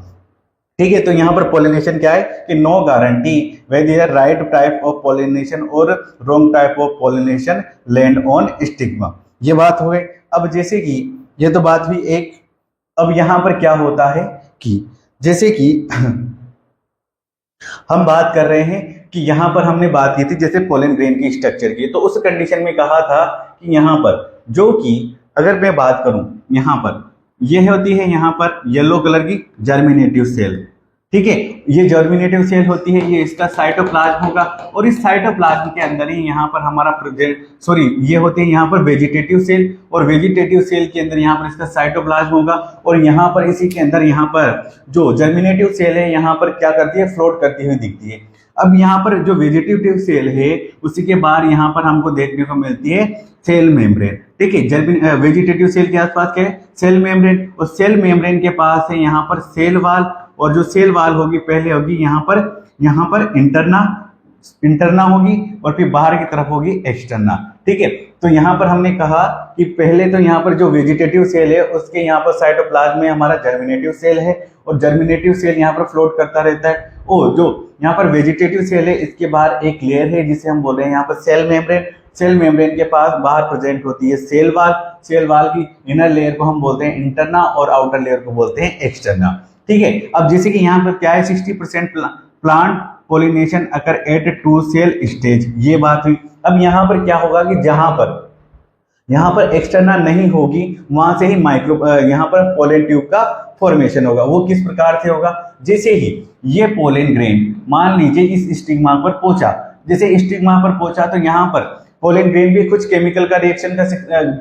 ठीक है, तो यहाँ पर पोलिनेशन क्या है कि no guarantee whether right type of pollination और wrong type of pollination land on stigma. ये बात हो गई। अब जैसे कि ये तो बात हुई एक, अब यहाँ पर क्या होता है कि जैसे कि हम बात कर रहे हैं कि यहाँ पर हमने बात की थी जैसे पोलन ग्रेन की स्ट्रक्चर की, तो उस कंडीशन में कहा था कि यहाँ पर जो कि अगर मैं बात करूं, यहाँ पर ये होती है यहाँ पर येलो कलर की जर्मिनेटिव सेल। ठीक है, ये जर्मिनेटिव सेल होती है, ये इसका साइटोप्लाज्म होगा, और इस साइटोप्लाज्म के अंदर ही यहाँ पर हमारा ये होते हैं यहाँ पर वेजिटेटिव सेल, और वेजिटेटिव सेल के अंदर यहाँ पर इसका साइटोप्लाज्म होगा, और यहाँ पर इसी के अंदर यहाँ पर जो जर्मिनेटिव सेल है यहाँ पर क्या करती है, फ्लोट करती हुई दिखती है। अब यहाँ पर जो वेजिटेटिव सेल है उसी के बाहर यहाँ पर हमको देखने को मिलती है सेल मेम्ब्रेन। ठीक है, वेजिटेटिव सेल के आसपास क्या है, सेल मेम्ब्रेन, और सेल मेम्ब्रेन के पास है यहाँ पर सेल वाल, और जो सेल वाल होगी पहले होगी यहाँ पर इंटरना होगी, और फिर बाहर की तरफ होगी एक्सटर्ना। ठीक है, तो यहाँ पर हमने कहा कि पहले तो यहाँ पर जो वेजिटेटिव सेल है उसके यहाँ पर साइटोप्लाज्म में हमारा जर्मिनेटिव सेल है, और जर्मिनेटिव सेल यहाँ पर फ्लोट करता रहता है। और जो यहाँ पर वेजिटेटिव सेल है इसके बाहर एक लेयर है जिसे हम बोल रहे हैं यहाँ पर सेल मेम्ब्रेन। सेल मेम्ब्रेन के पास बाहर प्रेजेंट होती है सेल वाल। सेल वाल की इनर लेयर को हम बोलते हैं इंटरना और आउटर लेयर को बोलते हैं एक्सटर्ना। ठीक है, अब जैसे कि यहाँ पर क्या है, 60% plant pollination occur at 2 cell stage, ये बात हुई। अब यहाँ पर क्या होगा कि यहाँ पर एक्सटर्ना नहीं होगी, वहां से ही यहाँ पर पोलन ट्यूब का फॉर्मेशन होगा। वो किस प्रकार से होगा, जैसे ही ये पोलन ग्रेन मान लीजिए इस स्टिग्मा पर पहुंचा, जैसे स्टिग्मा पर पहुंचा तो यहाँ पर पोलन ग्रेन भी कुछ केमिकल का रिएक्शन का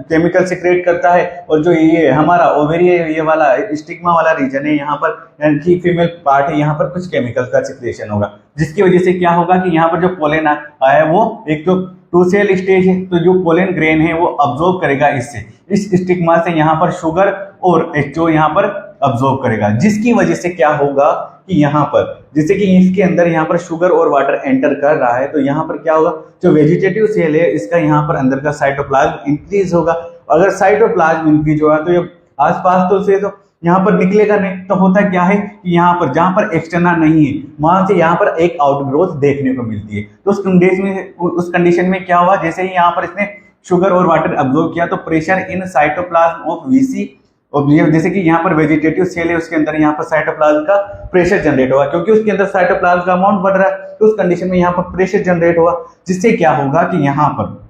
केमिकल सिक्रेट करता है, और जो ये हमारा ओवेरी है, ये वाला स्टिग्मा वाला रीजन है, यहाँ पर यानी कि फीमेल पार्ट है, यहाँ पर कुछ केमिकल का सिक्रेशन होगा, जिसकी वजह से क्या होगा कि यहाँ पर जो पोलन आया वो एक तो 2 सेल स्टेज है, तो जो पोलन ग्रेन है वो अब्जॉर्ब करेगा इससे, इस स्टिग्मा से यहाँ पर शुगर और H2O यहाँ पर अब्जॉर्ब करेगा, जिसकी वजह से क्या होगा कि यहाँ पर जैसे कि इसके अंदर यहाँ पर शुगर और वाटर एंटर कर रहा है, तो यहाँ पर क्या होगा, जो वेजिटेटिव सेल है इसका यहाँ पर अंदर का साइटोप्लाज्म इंक्रीज होगा। अगर साइटोप्लाज्म इंक्रीज होगा तो ये आसपास तो से तो यहाँ पर निकलेगा नहीं, तो होता क्या है कि यहाँ पर जहाँ पर एक्सटर्ना नहीं है वहां से यहाँ पर एक आउटग्रोथ देखने को मिलती है। तो उस कंडीशन में क्या हुआ, जैसे ही यहाँ पर इसने शुगर और वाटर अब्जॉर्ब किया तो pressure in cytoplasm of VC, और जैसे कि यहाँ पर वेजिटेटिव सेल है उसके अंदर यहाँ पर साइटोप्लाज्म का प्रेशर जनरेट होगा, क्योंकि उसके अंदर साइटोप्लाज्म का अमाउंट बढ़ रहा है, तो उस कंडीशन में यहाँ पर प्रेशर जनरेट होगा, जिससे क्या होगा कि यहाँ पर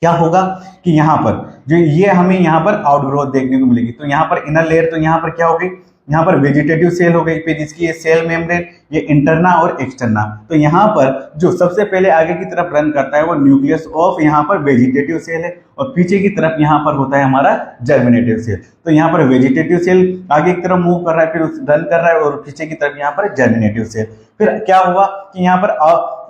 यहाँ पर जो ये हमें यहाँ पर आउटग्रोथ देखने को मिलेगी। तो यहाँ पर इनर लेयर, तो यहाँ पर क्या होगी, यहाँ पर वेजिटेटिव सेल हो गई, फिर इसकी ये सेल मेम्ब्रेन, ये इंटरना और एक्सटर्ना। तो यहाँ पर जो सबसे पहले आगे की तरफ रन करता है वो न्यूक्लियस ऑफ यहाँ पर वेजिटेटिव सेल है, और पीछे की तरफ यहाँ पर होता है हमारा जर्मिनेटिव सेल। तो यहाँ पर वेजिटेटिव सेल आगे की तरफ मूव कर रहा है, फिर रन कर रहा है, और पीछे की तरफ यहाँ पर जर्मिनेटिव सेल। फिर क्या हुआ कि यहाँ पर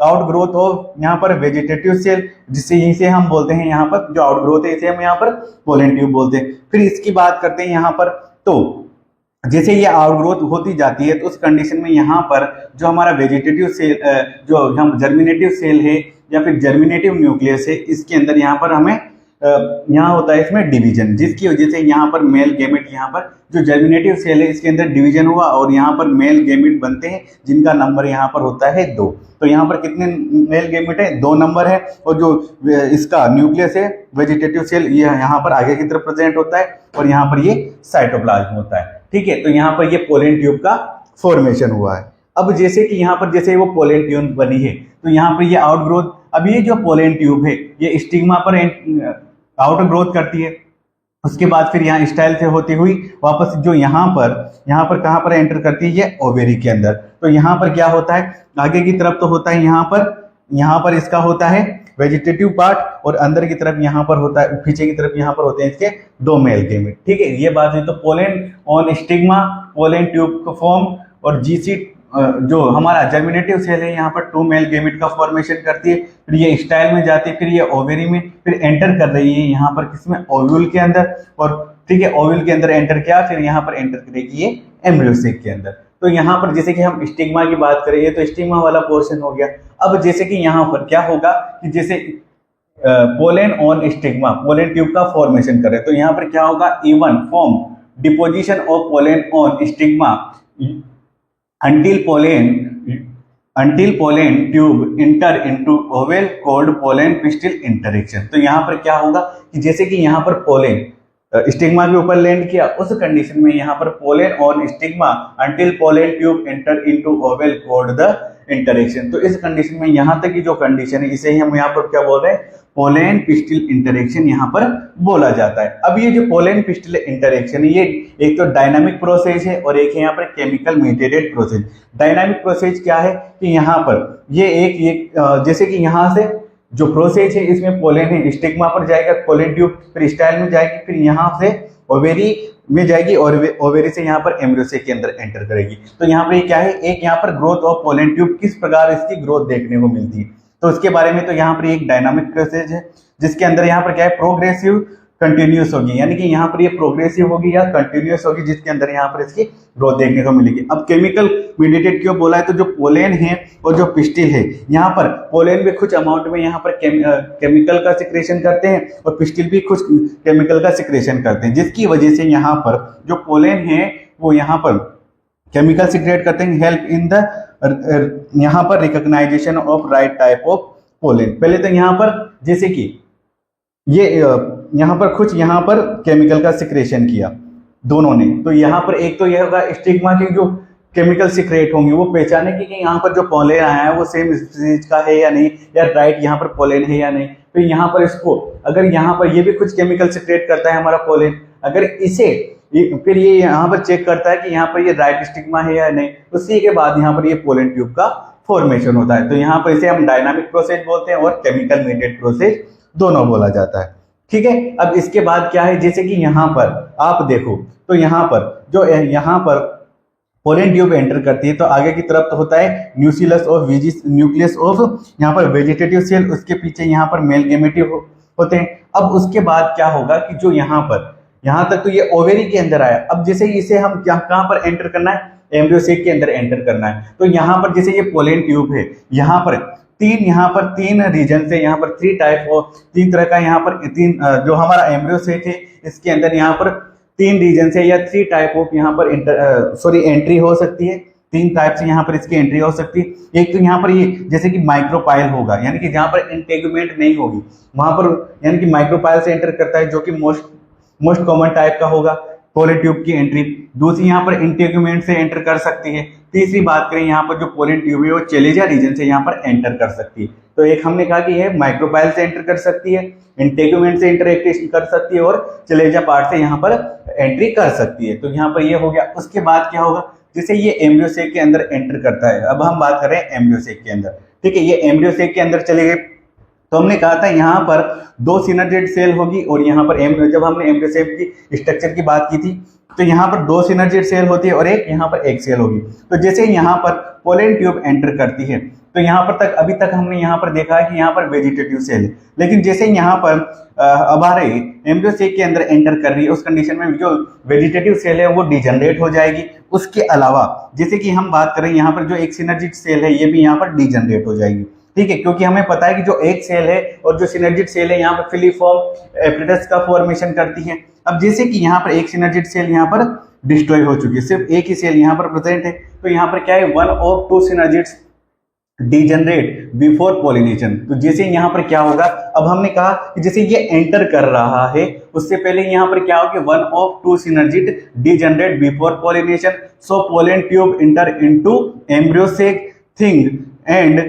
आउटग्रोथ ऑफ यहाँ पर वेजिटेटिव सेल, जिससे यहीं से हम बोलते हैं यहाँ पर जो आउटग्रोथ है इसे हम यहाँ पर पोलन ट्यूब बोलते हैं। फिर इसकी बात करते हैं यहाँ पर, तो जैसे ये आउटग्रोथ होती जाती है तो उस कंडीशन में यहाँ पर जो हमारा वेजिटेटिव सेल, जो हम जर्मिनेटिव सेल है या फिर जर्मिनेटिव न्यूक्लियस है, इसके अंदर यहाँ पर हमें यहाँ होता है इसमें डिवीजन, जिसकी वजह से यहाँ पर मेल गैमेट, यहाँ पर जो जर्मिनेटिव सेल है इसके अंदर डिवीजन हुआ और यहाँ पर मेल गैमेट बनते हैं, जिनका नंबर यहाँ पर होता है 2। तो यहाँ पर कितने मेल गैमेट है, 2 नंबर है, और जो इसका न्यूक्लियस है वेजिटेटिव सेल ये यहाँ पर आगे की तरफ प्रेजेंट होता है, और यहाँ पर ये साइटोप्लाज्म होता है। ठीक है, तो यहाँ पर ये पोलन ट्यूब का फॉर्मेशन हुआ है। अब जैसे कि यहाँ पर जैसे वो पोलन ट्यूब बनी है तो यहाँ पर ये आउटग्रोथ, अब ये जो पोलन ट्यूब है ये स्टिग्मा पर आउटग्रोथ करती है, उसके बाद फिर यहाँ स्टाइल से होती हुई वापस जो यहाँ पर कहाँ पर एंटर करती है, ये ओवेरी के अंदर। तो यहाँ पर क्या होता है, आगे की तरफ तो होता है यहाँ पर इसका होता है वेजिटेटिव पार्ट, और अंदर की तरफ यहाँ पर होता है, पीछे की तरफ यहाँ पर होते हैं इसके 2 मेल गैमेट। ठीक है, ये बात है। तो pollen on stigma, pollen tube का फॉर्म, और जीसी जो हमारा जर्मिनेटिव सेल है यहाँ पर 2 मेल गैमेट का फॉर्मेशन करती है, फिर ये स्टाइल में जाती है, फिर ये ओवेरी में, फिर एंटर कर रही है यहाँ पर किसमें, ओव्यूल के अंदर, और ठीक है ओव्यूल के अंदर एंटर किया, फिर यहाँ पर एंटर करेगी ये एम्ब्रियो सेक के अंदर। तो यहाँ पर जैसे कि हम स्टिग्मा की बात करें तो स्टिग्मा वाला पोर्शन हो गया। अब जैसे कि यहाँ पर क्या होगा कि जैसे pollen on stigma, pollen tube का फॉर्मेशन करें तो यहाँ पर क्या होगा, even form deposition of pollen on stigma until pollen tube enter into oval called pollen pistil interaction। तो यहाँ पर क्या होगा कि जैसे कि यहाँ पर पोलन स्टिग्मा के ऊपर लैंड किया, उस कंडीशन में यहाँ पर pollen on stigma until pollen tube enter into Oval called the interaction. तो इस कंडीशन में यहाँ तक की जो कंडीशन है इसे हम यहाँ पर क्या बोल रहे हैं, पोलन पिस्टिल इंटरेक्शन यहाँ पर बोला जाता है। अब ये जो पोलन पिस्टिल इंटरेक्शन है ये एक तो डायनामिक प्रोसेस है और एक है यहाँ पर chemical mediated process. Dynamic process क्या है कि यहाँ पर ये जैसे कि यहाँ से जो प्रोसेस है इसमें पोलन है स्टिग्मा पर जाएगा, पोलन ट्यूब फिर स्टाइल में जाएगी, फिर यहाँ से ओवेरी में जाएगी और ओवेरी से यहाँ पर एम्ब्रियो सेक के अंदर एंटर करेगी। तो यहाँ पर क्या है, एक यहाँ पर ग्रोथ ऑफ पोलन ट्यूब किस प्रकार इसकी ग्रोथ देखने को मिलती है तो उसके बारे में तो यहाँ पर एक डायनामिक प्रोसेस है जिसके अंदर यहाँ पर क्या है, प्रोग्रेसिव कंटिन्यूस होगी, यानी कि यहाँ पर ये प्रोग्रेसिव होगी या कंटिन्यूस होगी जिसके अंदर यहाँ पर इसकी ग्रोथ देखने को मिलेगी। अब केमिकल मीडिएटेड क्यों बोला है, तो जो पोलन है और जो पिस्टिल है यहाँ पर पोलन भी कुछ अमाउंट में यहाँ पर केमिकल का सिक्रेशन करते हैं और पिस्टिल भी कुछ केमिकल का सिक्रेशन करते हैं, जिसकी वजह से यहाँ पर जो पोलन है वो यहाँ पर केमिकल सिक्रेट करते हैं, हेल्प इन द यहाँ पर recognition of right type of pollen. पहले तो यहाँ पर जैसे कि ये यहाँ पर कुछ यहाँ पर केमिकल का सिक्रेशन किया दोनों ने, तो यहाँ पर एक तो यह होगा स्टिग्मा की जो केमिकल सिक्रेट होंगे वो पहचाने कि यहाँ पर जो पोलन आया है वो सेम स्पीसीज का है या नहीं, या राइट यहाँ पर पोलन है या नहीं। फिर यहाँ पर इसको अगर यहाँ पर ये भी कुछ केमिकल सिक्रेट करता है हमारा पोलन, अगर इसे फिर ये यहाँ पर चेक करता है कि यहाँ पर ये राइट स्टिग्मा है या नहीं, उसी के बाद यहाँ पर ये पोलन ट्यूब का फॉर्मेशन होता है। तो यहाँ पर इसे हम डायनामिक प्रोसेस बोलते हैं और केमिकल मीडिएटेड प्रोसेस दोनों बोला जाता है। ठीक है, अब इसके बाद क्या है, जैसे कि यहाँ पर आप देखो तो यहाँ पर जो यहाँ पर पोलन ट्यूब एंटर करती है तो आगे की तरफ तो होता है न्यूक्लियस ऑफ न्यूक्लियस ऑफ यहाँ पर वेजिटेटिव सेल, उसके पीछे यहाँ पर मेल गेमेटिव होते हैं। अब उसके बाद क्या होगा कि जो यहाँ पर यहाँ तक तो ये ओवेरी के अंदर आया, अब जैसे इसे हम कहाँ पर एंटर करना है, एम्ब्रियो सेक के अंदर एंटर करना है। तो यहाँ पर जैसे ये पोलन ट्यूब है, यहाँ पर तीन रीजन से, यहाँ पर थ्री टाइप और तीन तरह का, यहाँ पर तीन जो हमारा एम्ब्रियो सेक है इसके अंदर यहाँ पर तीन रीजन से या थ्री टाइप ऑफ यहाँ पर एंट्री हो सकती है। तीन टाइप से यहाँ पर इसकी एंट्री हो सकती है। एक तो यहाँ पर ये जैसे कि माइक्रोपाइल होगा, यानी कि जहाँ पर इंटेगुमेंट नहीं होगी वहां पर, यानी कि माइक्रोपाइल से एंटर करता है, जो कि मोस्ट कॉमन टाइप का होगा पोलन ट्यूब की एंट्री। दूसरी यहाँ पर इंटेगुमेंट से एंटर कर सकती है। तीसरी बात करें यहाँ पर जो पोलन ट्यूब है वो चेलेजा रीजन से यहाँ पर एंटर कर सकती है। तो एक हमने कहा कि यह माइक्रोपाइल से एंटर कर सकती है, इंटेगुमेंट से इंटरेक्ट कर सकती है और चेलेजा पार्ट से यहाँ पर एंट्री कर सकती है। तो यहाँ पर ये हो गया। उसके बाद क्या होगा, जैसे ये एम्ब्रियो सेक के अंदर एंटर करता है। अब हम बात कर रहे हैं एम्ब्रियो सेक के अंदर। ठीक है, ये एम्ब्रियो सेक के अंदर चले गए तो हमने कहा था यहाँ पर दो सिनर्जिड सेल होगी और यहाँ पर जब हमने एम्ब्रियो सेक की स्ट्रक्चर की बात की थी तो यहाँ पर दो सिनर्जिड सेल होती है और यहाँ पर एक सेल होगी। तो जैसे यहाँ पर पोलन ट्यूब एंटर करती है तो यहाँ पर तक अभी तक हमने यहाँ पर देखा है कि यहाँ पर वेजिटेटिव सेल है, लेकिन जैसे यहाँ पर अब आ रही एम्ब्रियो सेक के अंदर एंटर कर रही है उस कंडीशन में जो वेजिटेटिव सेल है वो डिजनरेट हो जाएगी। उसके अलावा जैसे कि हम बात करें यहाँ पर जो एक सिनर्जिड सेल है ये भी यहाँ पर डिजनरेट हो जाएगी। ठीक है, क्योंकि हमें पता है कि जो एक सेल है और जो सिनर्जिड सेल है यहाँ पर फिलीफॉर्म एपरेटस का फॉर्मेशन करती है। अब जैसे कि यहाँ पर एक सिनर्जिड सेल यहाँ पर डिस्ट्रॉय हो चुकी है, सिर्फ एक ही सेल यहाँ पर प्रेजेंट है, तो यहाँ पर क्या है, one of two synergids degenerate before pollination. तो जैसे यहाँ पर क्या होगा, अब हमने कहा कि जैसे ये एंटर कर रहा है उससे पहले यहाँ पर क्या होगा, one of two synergid degenerate before pollination, so pollen tube enter into embryo sac thing and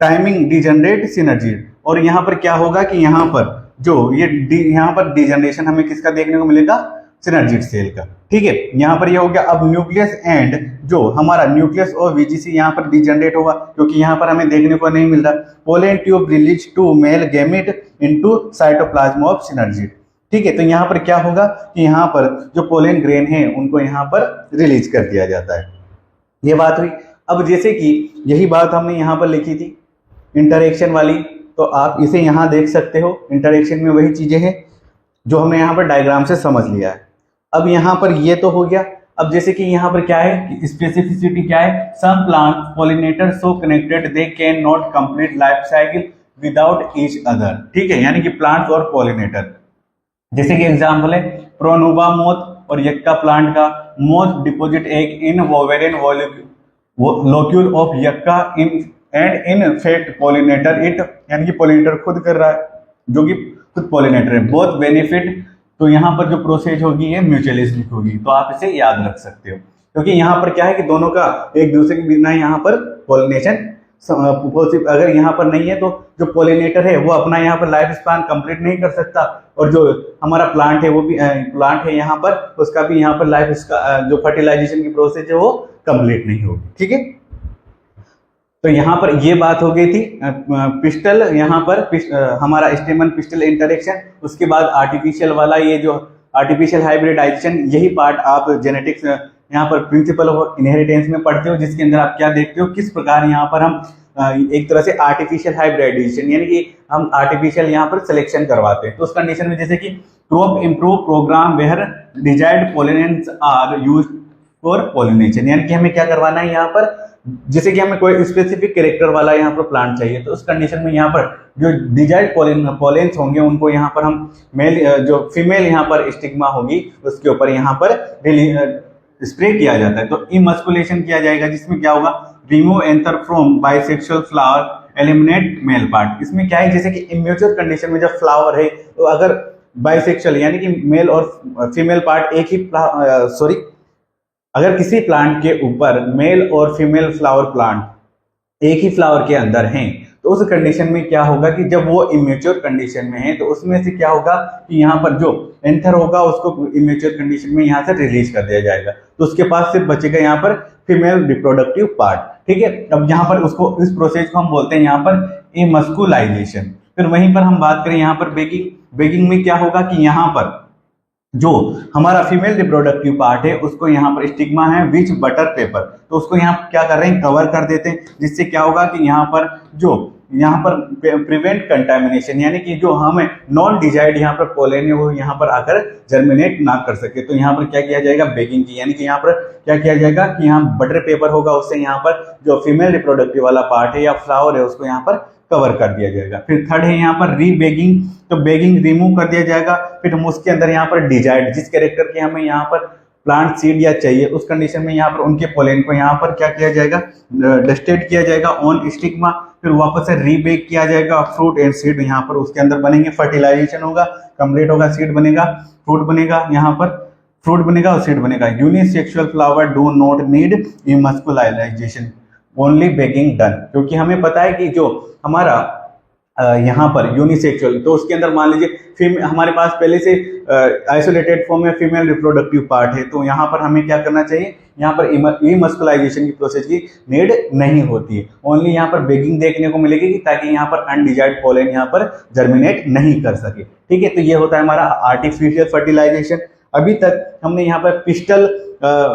timing degenerate synergid. और यहाँ पर क्या होगा कि यहाँ पर जो ये यहाँ पर डिजनरेशन हमें किसका देखने को मिलेगा, सिनर्जिड सेल का। ठीक है, यहाँ पर ये हो गया। अब न्यूक्लियस एंड जो हमारा न्यूक्लियस और वीजीसी यहाँ पर डिजनरेट होगा, क्योंकि यहाँ पर हमें देखने को नहीं मिल रहा। Pollen tube release two male gamete into cytoplasm of synergid. ठीक है, तो यहाँ पर क्या होगा कि यहाँ पर जो पोलन ग्रेन है उनको यहाँ पर रिलीज कर दिया जाता है। ये बात हुई। अब जैसे कि यही बात हमने यहाँ पर लिखी थी इंटरेक्शन वाली, तो आप इसे यहाँ देख सकते हो। इंटरेक्शन में वही चीजें हैं जो हमने यहाँ पर डायग्राम से समझ लिया है। अब यहाँ पर ये तो हो गया। अब जैसे कि यहाँ पर क्या है, स्पेसिफिसिटी क्या है, some plant pollinator so connected they can not complete life cycle without each other. ठीक है, यानी कि प्लांट्स और पॉलिनेटर, जैसे कि एग्जाम्पल है प्रोनुबा मोथ और यक्का प्लांट का। Moth deposit egg in ovarian locule of yucca in and in fact pollinator it, यानी कि पॉलिनेटर खुद कर रहा है, जो कि खुद पॉलिनेटर है। बोथ बेनिफिट, तो यहाँ पर जो प्रोसेस होगी ये म्यूचुअलिस्टिक होगी, तो आप इसे याद रख सकते हो, क्योंकि यहाँ पर क्या है कि दोनों का एक दूसरे के बिना यहाँ पर पॉलिनेशन पॉसिबल, अगर यहाँ पर नहीं है तो जो पॉलिनेटर है वो अपना यहाँ पर लाइफ स्पैन कंप्लीट नहीं कर सकता, और जो हमारा प्लांट है वो भी प्लांट है यहाँ पर, उसका भी यहाँ पर लाइफ जो फर्टिलाइजेशन की प्रोसेस है वो कंप्लीट नहीं होगी। ठीक है, तो यहाँ पर ये बात हो गई थी पिस्टल, यहाँ पर हमारा स्टेमन पिस्टल इंटरेक्शन। उसके बाद आर्टिफिशियल वाला, ये जो आर्टिफिशियल हाइब्रिडाइजेशन, यही पार्ट आप जेनेटिक्स यहाँ पर प्रिंसिपल ऑफ इनहेरिटेंस में पढ़ते हो, जिसके अंदर आप क्या देखते हो, किस प्रकार यहाँ पर हम एक तरह से आर्टिफिशियल हाइब्रिडाइजेशन, यानी कि हम आर्टिफिशियल यहाँ पर सिलेक्शन करवाते हैं। तो उस कंडीशन में जैसे कि crop improve program where desired pollinants are used for pollination, यानी कि हमें क्या करवाना है यहाँ पर, जैसे कि हमें कोई स्पेसिफिक कैरेक्टर वाला यहाँ पर प्लांट चाहिए, तो उस कंडीशन में यहाँ पर जो डिजायर्ड पॉलेंस होंगे उनको यहाँ पर हम मेल जो फीमेल यहाँ पर स्टिग्मा होगी उसके ऊपर यहाँ पर स्प्रे किया जाता है। तो इमस्कुलेशन किया जाएगा, जिसमें क्या होगा, remove anther from bisexual flower eliminate male part. इसमें क्या है, जैसे कि इम्मेच्योर कंडीशन में जब फ्लावर है तो अगर बाइसेक्सुअल यानी कि मेल और फीमेल पार्ट एक ही अगर किसी प्लांट के ऊपर मेल और फीमेल फ्लावर प्लांट एक ही फ्लावर के अंदर हैं, तो उस कंडीशन में क्या होगा कि जब वो इमेच्योर कंडीशन में है तो उसमें से क्या होगा कि यहाँ पर जो एंथर होगा उसको इमेच्योर कंडीशन में यहाँ से रिलीज कर दिया जाएगा, तो उसके पास सिर्फ बचेगा यहाँ पर फीमेल रिप्रोडक्टिव पार्ट। ठीक है, अब यहाँ पर उसको इस प्रोसेस को हम बोलते हैं यहाँ पर इमस्कुलाइजेशन। फिर वहीं पर हम बात करें यहाँ पर बेगिंग, बेगिंग में क्या होगा कि यहाँ पर जो हमारा फीमेल रिप्रोडक्टिव पार्ट है उसको यहाँ पर स्टिग्मा है विच बटर पेपर, तो उसको यहाँ क्या कर रहे हैं, कवर कर देते हैं, जिससे क्या होगा कि यहाँ पर जो यहाँ पर प्रिवेंट कंटामिनेशन, यानी कि जो हमें नॉन डिजायर्ड यहाँ पर पोलन है वो यहाँ पर आकर जर्मिनेट ना कर सके। तो यहाँ पर क्या किया जाएगा, बेगिंग की, यानी कि यहाँ पर क्या किया जाएगा कि यहाँ बटर पेपर होगा, उससे यहाँ पर जो फीमेल रिप्रोडक्टिव वाला पार्ट है या फ्लावर है उसको यहाँ पर कवर कर दिया जाएगा। फिर थर्ड है यहाँ पर रीबेगिंग, तो बेगिंग रिमूव कर दिया जाएगा। फिर हम उसके अंदर यहाँ पर डिजायर्ड, जिस कैरेक्टर के हमें यहाँ पर प्लांट सीड या चाहिए उस कंडीशन में यहाँ पर उनके पोलेन को यहाँ पर क्या किया जाएगा, डस्टेड किया जाएगा ऑन स्टिग्मा। फिर वापस से रीबेक किया जाएगा, फ्रूट एंड सीड यहाँ पर उसके अंदर बनेंगे, फर्टिलाइजेशन होगा, कंप्लीट होगा, सीड बनेगा, फ्रूट बनेगा, यहाँ पर फ्रूट बनेगा और सीड बनेगा। Unisexual flower do not need emasculation, only bagging done, क्योंकि हमें पता है कि जो हमारा यहाँ पर यूनिसेक्सुअल, तो उसके अंदर मान लीजिए हमारे पास पहले से आइसोलेटेड फॉर्म में फीमेल रिप्रोडक्टिव पार्ट है, तो यहाँ पर हमें क्या करना चाहिए, यहाँ पर इमस्कुलाइजेशन की प्रोसेस की नीड नहीं होती है, ओनली यहाँ पर बेगिंग देखने को मिलेगी ताकि यहाँ पर अनडिजायर्ड पोलन यहाँ पर जर्मिनेट नहीं कर सके। ठीक है, तो ये होता है हमारा आर्टिफिशियल फर्टिलाइजेशन। अभी तक हमने यहाँ पर पिस्टल,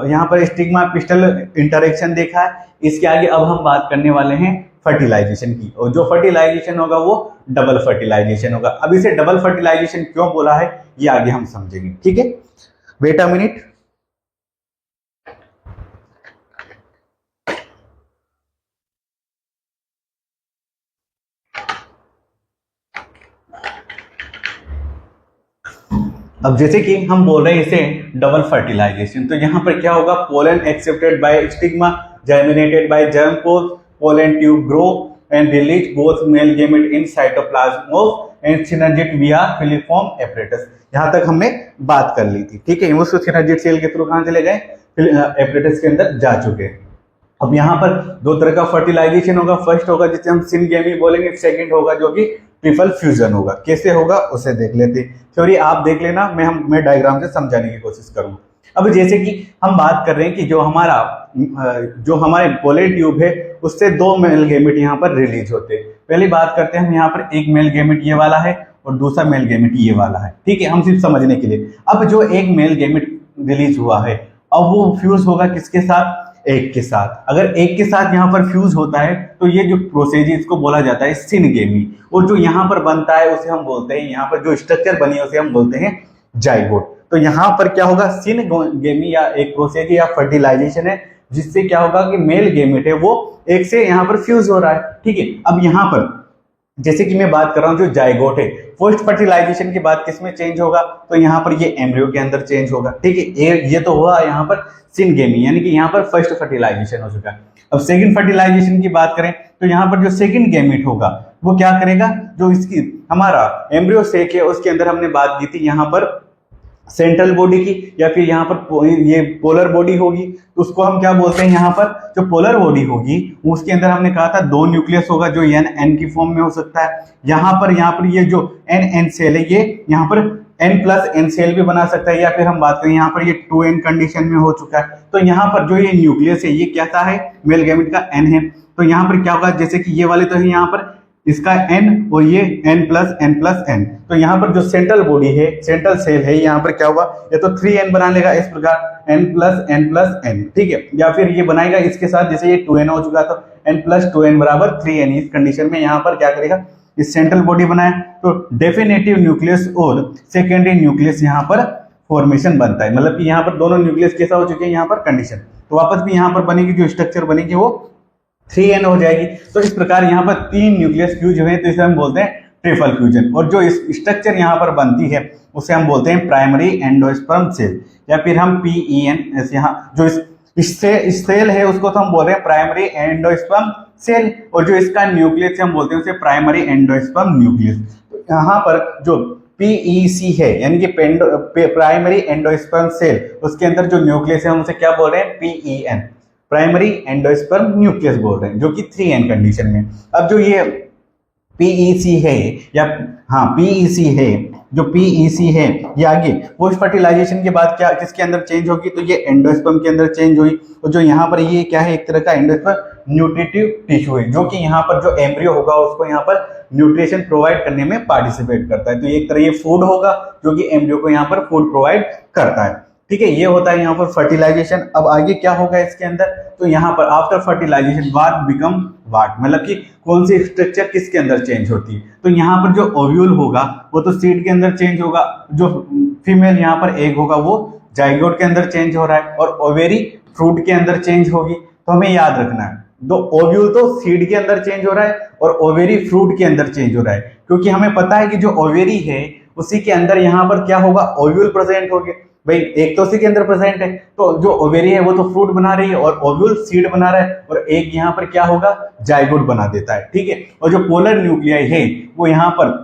यहाँ पर स्टिग्मा पिस्टल इंटरेक्शन देखा है। इसके आगे अब हम बात करने वाले हैं फर्टिलाइजेशन की, और जो फर्टिलाइजेशन होगा वो डबल फर्टिलाइजेशन होगा। अब इसे डबल फर्टिलाइजेशन क्यों बोला है ये आगे हम समझेंगे। ठीक है, वेट अ मिनट। अब जैसे कि हम बोल रहे हैं इसे डबल फर्टिलाइजेशन, तो यहाँ पर क्या होगा, pollen accepted by stigma germinated by germ pole, pollen tube grow and release both male gamete in cytoplasm of and synergid via filiform apparatus. यहाँ तक हमने बात कर ली थी। ठीक है, वो सिनर्जिट सेल के थ्रू कहाँ चले गए, एपरेटस के अंदर जा चुके हैं। अब यहाँ पर दो तरह का फर्टिलाइजेशन होगा, फर्स्ट होगा जिसे हम सिनगेमी बोलेंगे, सेकंड होगा जो कि ट्रिपल फ्यूजन होगा। कैसे होगा उसे देख लेते हैं, थ्योरी आप देख लेना, मैं डायग्राम से समझाने की कोशिश करूंगा। अब जैसे कि हम बात कर रहे हैं कि जो हमारे पोलन ट्यूब है उससे दो मेल गैमेट यहाँ पर रिलीज होते हैं। पहली बात करते हैं हम, यहाँ पर एक मेल गैमेट ये वाला है और दूसरा मेल गैमेट ये वाला है। ठीक है, हम सिर्फ समझने के लिए, अब जो एक मेल गैमेट रिलीज हुआ है अब वो फ्यूज होगा किसके साथ, एक के साथ। अगर एक के साथ यहाँ पर फ्यूज होता है तो ये जो प्रोसेस है इसको बोला जाता है सिनगेमी, और जो यहाँ पर बनता है उसे हम बोलते हैं, यहाँ पर जो स्ट्रक्चर बनी है उसे हम बोलते हैं जाइगोट। तो यहाँ पर क्या होगा, सिनगेमी या एक प्रोसेस या फर्टिलाइजेशन है जिससे क्या होगा कि मेल गैमेट है वो एक से यहाँ पर फ्यूज हो रहा है। ठीक है, अब यहाँ पर जैसे कि मैं बात कर रहा हूँ जो जाइगोट है, पोस्ट फर्टिलाइजेशन के बाद किसमें चेंज होगा, तो यहाँ पर ये एम्ब्रियो के अंदर चेंज होगा। ठीक है, ये तो हुआ यहाँ पर सिनगेमी, यानी कि यहाँ पर फर्स्ट फर्टिलाइजेशन हो चुका है। अब सेकंड फर्टिलाइजेशन की बात करें तो यहाँ पर जो सेकंड गैमेट होगा वो क्या करेगा, जो इसकी हमारा एम्ब्रियो सेक है उसके अंदर हमने बात की थी यहाँ पर सेंट्रल बॉडी की, या फिर यहाँ पर ये पोलर बॉडी होगी, तो उसको हम क्या बोलते हैं, यहाँ पर जो पोलर बॉडी होगी उसके अंदर हमने कहा था दो न्यूक्लियस होगा जो एन की फॉर्म में हो सकता है। यहाँ पर ये जो एन सेल है ये यहाँ पर n+n सेल भी बना सकता है, या फिर हम बात करें यहाँ पर ये 2n कंडीशन में हो चुका है। तो यहाँ पर जो ये न्यूक्लियस है ये क्या है, मेल गैमेट का n है। तो यहाँ पर क्या होगा, जैसे कि ये वाले तो है यहाँ पर इसका n और ये n+n+n, तो यहाँ पर जो सेंट्रल बॉडी है, सेंट्रल सेल है, यहाँ पर क्या होगा, ये तो 3n बना लेगा इस प्रकार n+n+n। ठीक है, या फिर ये बनाएगा इसके साथ, जैसे ये 2n हो चुका तो n+2n बराबर 3n, इस कंडीशन में यहाँ पर क्या करेगा, इस सेंट्रल बॉडी बनाए तो डेफिनेटिव न्यूक्लियस और सेकेंडरी न्यूक्लियस यहाँ पर फॉर्मेशन बनता है, मतलब कि यहाँ पर दोनों न्यूक्लियस कैसा हो चुके हैं यहाँ पर कंडीशन, तो वापस भी यहाँ पर बनेगी जो स्ट्रक्चर बनेगी वो 3n हो जाएगी। तो इस प्रकार यहाँ पर 3 न्यूक्लियस फ्यूज हुए तो इसे हम बोलते हैं ट्रिपल फ्यूजन, और जो स्ट्रक्चर यहाँ पर बनती है उसे हम बोलते हैं प्राइमरी एंडोस्पर्म सेल, या फिर हम PEN, यहाँ जो इस सेल है उसको तो हम बोल रहे हैं प्राइमरी एंडोस्पर्म सेल, और जो इसका न्यूक्लियस हम बोलते हैं उसे प्राइमरी एंडोस्पर्म न्यूक्लियस। तो यहाँ पर जो PEC है यानी कि प्राइमरी एंडोस्पर्म सेल, उसके अंदर जो न्यूक्लियस है हम उसे क्या बोल रहे हैं, PEN, प्राइमरी एंडोस्पर्म न्यूक्लियस बोल रहे हैं, जो कि 3n कंडीशन में। अब जो ये PEC है या PEC है, जो PEC है ये आगे पोस्ट फर्टिलाइजेशन के बाद क्या किसके अंदर चेंज होगी, तो ये एंडोस्पर्म के अंदर चेंज हुई, और जो यहाँ पर ये क्या है, एक तरह का एंडोस्पर्म न्यूट्रिटिव टिश्यू है, जो कि यहाँ पर जो एम्ब्रियो होगा उसको यहाँ पर न्यूट्रिशन प्रोवाइड करने में पार्टिसिपेट करता है। तो एक तरह ये फूड होगा जो कि एम्ब्रियो को यहाँ पर फूड प्रोवाइड करता है। ठीक है, ये होता है यहाँ पर फर्टिलाइजेशन। अब आगे क्या होगा इसके अंदर, तो यहाँ पर after fertilization what become what, मतलब कि कौन सी स्ट्रक्चर किसके अंदर चेंज होती है। तो यहाँ पर जो ओव्यूल होगा वो तो सीड के अंदर चेंज होगा, जो फीमेल यहाँ पर एग होगा वो जाइगोट के अंदर चेंज हो रहा है, और ओवेरी फ्रूट के अंदर चेंज होगी। तो हमें याद रखना है, दो ओव्यूल तो सीड के अंदर चेंज हो रहा है और ओवेरी फ्रूट के अंदर चेंज हो रहा है, क्योंकि हमें पता है कि जो ओवेरी है उसी के अंदर यहाँ पर क्या होगा, ओव्यूल प्रेजेंट होंगे। भाई एक तो उसी के अंदर प्रेजेंट है, तो जो ओवेरी है वो तो फ्रूट बना रही है और ओव्यूल सीड बना रहा है, और एक यहाँ पर क्या होगा, जाइगोट बना देता है। ठीक है, और जो पोलर न्यूक्लियाई है वो यहाँ पर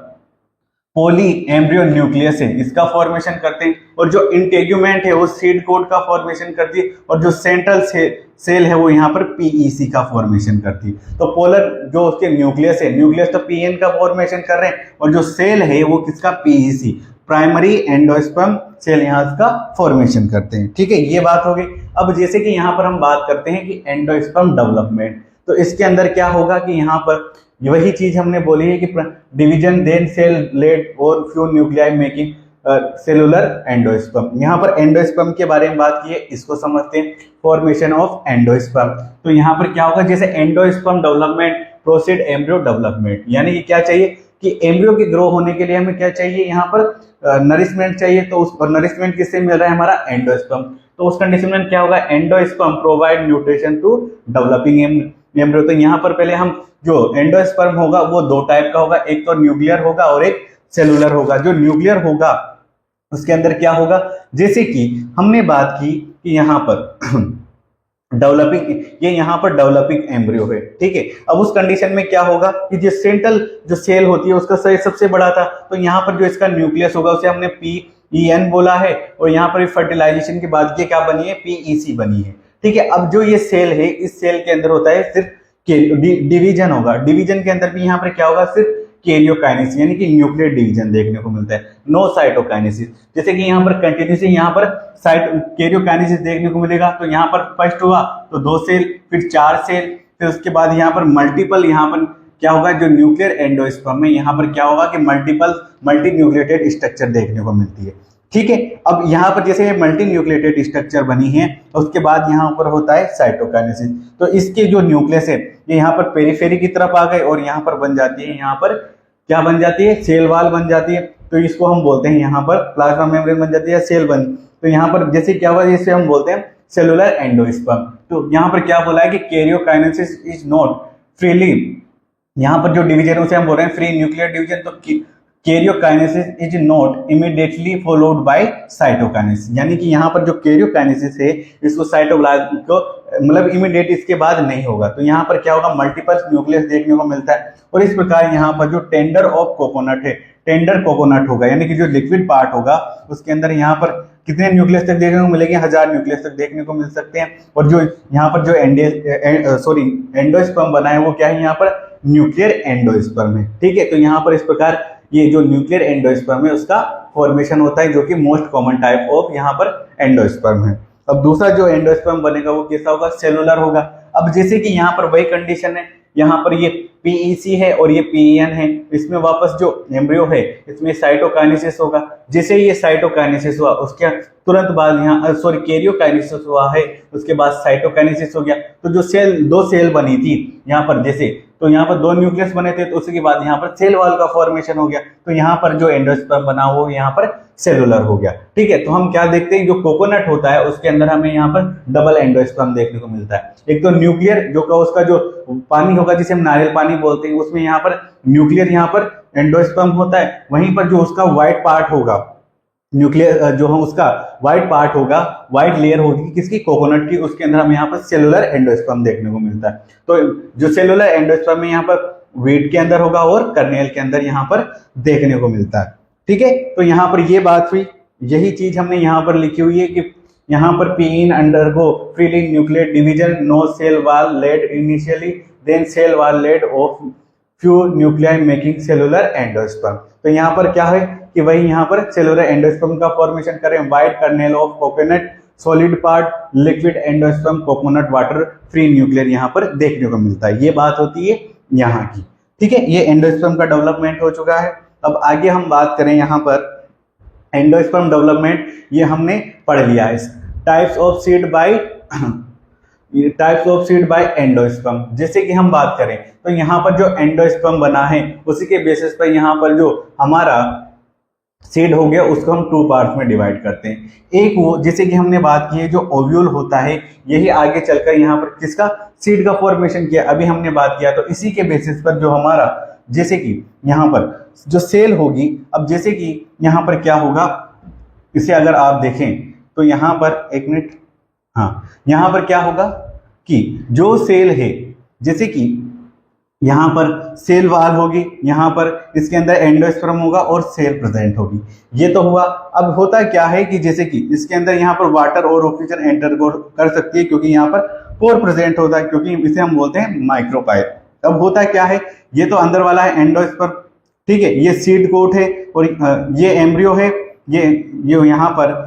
पॉली एम्ब्रियो न्यूक्लियस है, इसका फॉर्मेशन करते हैं, और जो इंटेग्यूमेंट है वो सीड कोड का फॉर्मेशन करती है, और जो सेंट्रल सेल है वो यहाँ पर पीईसी का फॉर्मेशन करती है। तो पोलर जो उसके न्यूक्लियस है, न्यूक्लियस तो पीएन का फॉर्मेशन कर रहे हैं, और जो सेल है वो किसका, पीईसी, प्राइमरी एंडोस्पर्म सेल यहाँ इसका फॉर्मेशन करते हैं। ठीक है, ये बात हो गई। अब जैसे कि यहाँ पर हम बात करते हैं कि एंडोस्पर्म डेवलपमेंट, तो इसके अंदर क्या होगा कि यहाँ पर वही चीज हमने बोली है कि डिवीजन देन सेल लेट और few nuclei making cellular endosperm. यहाँ पर एंडोस्पर्म के बारे में बात की है, इसको समझते हैं, फॉर्मेशन ऑफ एंडोस्पर्म। तो यहाँ पर क्या होगा, जैसे endosperm development proceed embryo development, यानी कि क्या चाहिए कि एम्ब्रियो के ग्रो होने के लिए हमें क्या चाहिए, यहाँ पर नरिशमेंट चाहिए। तो उस नरिशमेंट किससे मिल रहा है, हमारा एंडोस्पर्म। तो उस कंडीशन में क्या होगा, endosperm provide nutrition to developing embryo. तो यहाँ पर पहले हम जो एंडोस्पर्म होगा वो दो टाइप का होगा, एक तो न्यूक्लियर होगा और एक सेलुलर होगा। जो न्यूक्लियर होगा उसके अंदर क्या होगा, जैसे कि हमने बात की कि यहाँ पर डेवलपिंग, ये यहाँ पर डेवलपिंग एम्ब्रियो है। ठीक है, अब उस कंडीशन में क्या होगा कि जो सेंट्रल जो सेल होती है उसका साइज सबसे बड़ा था, तो यहाँ पर जो इसका न्यूक्लियस होगा उसे हमने पीईएन बोला है, और यहाँ पर फर्टिलाइजेशन के बाद ये क्या बनी है, पीईसी बनी है। ठीक है, अब जो ये सेल है इस सेल के अंदर होता है सिर्फ डिवीजन होगा, डिवीजन के अंदर भी यहाँ पर क्या होगा, सिर्फ कैरियोकाइनेसिस यानी कि न्यूक्लियर डिवीजन देखने को मिलता है, नो साइटोकाइनेसिस। जैसे कि यहाँ पर कंटिन्यूसली यहाँ पर कैरियोकाइनेसिस देखने को मिलेगा। तो यहाँ पर फर्स्ट हुआ तो 2 सेल, फिर 4 सेल, फिर उसके बाद यहाँ पर मल्टीपल, यहाँ पर क्या होगा, जो न्यूक्लियर एंडोस्पर्म में यहाँ पर क्या होगा कि मल्टी न्यूक्लिएटेड स्ट्रक्चर देखने को मिलती है। ठीक है, अब यहाँ पर जैसे ये मल्टी न्यूक्लिएटेड स्ट्रक्चर बनी है, उसके बाद यहाँ पर होता है साइटोकाइनेसिस। तो इसके जो न्यूक्लियस है ये यहाँ पर पेरिफेरी की तरफ आ गए, और यहाँ पर बन जाती है, यहाँ पर क्या बन जाती है, सेल वॉल बन जाती है। तो इसको हम बोलते हैं यहाँ पर प्लाज्मा मेम्ब्रेन बन जाती है, सेल बन। तो यहाँ पर जैसे क्या हुआ, जिसे हम बोलते हैं सेलुलर एंडोस्पर्म। तो यहाँ पर क्या बोला है कि कैरियोकाइनेसिस इज नॉट फ्रीली, यहाँ पर जो डिवीजन है उसे हम बोल रहे हैं फ्री न्यूक्लियर डिवीजन। तो karyokinesis is not immediately followed by cytokinesis, यानी कि यहाँ पर जो कैरियोकाइनेसिस है इसको साइटोप्लाज्म को मतलब इमीडिएट इसके बाद नहीं होगा। तो यहाँ पर क्या होगा, मल्टीपल न्यूक्लियस देखने को मिलता है, और इस प्रकार यहाँ पर जो टेंडर ऑफ कोकोनट है, टेंडर कोकोनट होगा, यानी कि जो लिक्विड पार्ट होगा उसके अंदर यहाँ पर कितने न्यूक्लियस तक देखने को मिलेंगे, 1000 न्यूक्लियस तक देखने को मिल सकते हैं। और जो यहाँ पर जो एंडोस्पर्म बना है वो क्या है, यहाँ पर न्यूक्लियर एंडोस्पर्म है। ठीक है, तो यहाँ पर इस प्रकार ये जो न्यूक्लियर एंडोस्पर्म है उसका फॉर्मेशन होता है, जो कि मोस्ट कॉमन टाइप ऑफ यहाँ पर एंडोस्पर्म है। अब दूसरा जो एंडोस्पर्म बनेगा वो कैसा होगा, सेलुलर होगा। अब जैसे कि यहाँ पर वही कंडीशन है, यहाँ पर ये पीईसी है और ये पीईएन है, इसमें वापस जो एम्ब्रियो है इसमें साइटोकाइनेसिस होगा। जैसे ये साइटोकाइनेसिस हुआ उसके तुरंत बाद यहाँ कैरियोकाइनेसिस हुआ है, उसके बाद साइटोकाइनेसिस हो गया। तो जो सेल 2 सेल बनी थी यहाँ पर, जैसे तो यहाँ पर 2 न्यूक्लियस बने थे, तो उसके बाद यहाँ पर सेल वॉल का फॉर्मेशन हो गया। तो यहाँ पर जो एंडोस्पर्म बना वो यहाँ पर सेलुलर हो गया। ठीक है, तो हम क्या देखते हैं, जो कोकोनट होता है उसके अंदर हमें यहाँ पर डबल एंडोस्पर्म देखने को मिलता है। एक तो न्यूक्लियर जो का उसका जो पानी होगा जिसे हम नारियल पानी बोलते हैं, उसमें यहाँ पर न्यूक्लियर यहाँ पर एंडोस्पर्म होता है। वहीं पर जो उसका व्हाइट पार्ट होगा, न्यूक्लियर जो हम उसका व्हाइट पार्ट होगा, व्हाइट लेयर होगी किसकी, कोकोनट की, उसके अंदर हमें यहाँ पर सेलुलर एंडोस्पर्म देखने को मिलता है। तो जो सेलुलर एंडोस्पर्म में यहाँ पर वीट के अंदर होगा और कर्नेल के अंदर यहाँ पर देखने को मिलता है। ठीक है, तो यहाँ पर ये बात हुई, यही चीज हमने यहाँ पर लिखी हुई है कि यहाँ पर PEN undergo freely nuclear division, no cell wall laid initially, then cell wall laid of few nuclei making cellular endosperm. तो यहाँ पर क्या है कि वही यहाँ पर सेलुलर एंडोस्पर्म का फॉर्मेशन करें, white kernel of coconut solid part, liquid endosperm, coconut water, free nuclear यहाँ पर देखने को मिलता है। ये बात होती है यहाँ की, ठीक है। ये एंडोस्पर्म का डेवलपमेंट हो चुका है। अब आगे हम बात करें यहाँ पर एंडोस्पर्म डेवलपमेंट, ये हमने पढ़ लिया है। Types of seed bye endosperm, जैसे कि हम बात करें तो यहाँ पर जो एंडोस्पर्म बना है उसी के बेसिस पर यहाँ पर जो हमारा सीड हो गया उसको हम 2 पार्ट्स में डिवाइड करते हैं। एक वो जैसे कि हमने बात की है जो ओव्यूल होता है, यही आगे चलकर यहाँ पर किसका सीड का फॉर्मेशन किया, अभी हमने बात किया। तो इसी के बेसिस पर जो हमारा जैसे कि यहाँ पर जो सेल होगी, अब जैसे कि यहाँ पर क्या होगा, इसे अगर आप देखें तो यहाँ पर एक मिनट, हाँ, यहाँ पर क्या होगा कि जो सेल है, जैसे कि यहाँ पर सेल वाल होगी, यहाँ पर इसके अंदर एंडोस्पर्म होगा और सेल प्रेजेंट होगी। ये तो हुआ। अब होता क्या है कि जैसे कि इसके अंदर यहाँ पर वाटर और ऑक्सीजन एंटर कर सकती है, क्योंकि यहाँ पर पोर प्रेजेंट होता है, क्योंकि इसे हम बोलते हैं माइक्रोपाइल। अब होता क्या है, ये तो अंदर वाला है एंडोस्पर्म, ठीक है, ये सीड कोट है और ये एम्ब्रियो है, ये यहाँ पर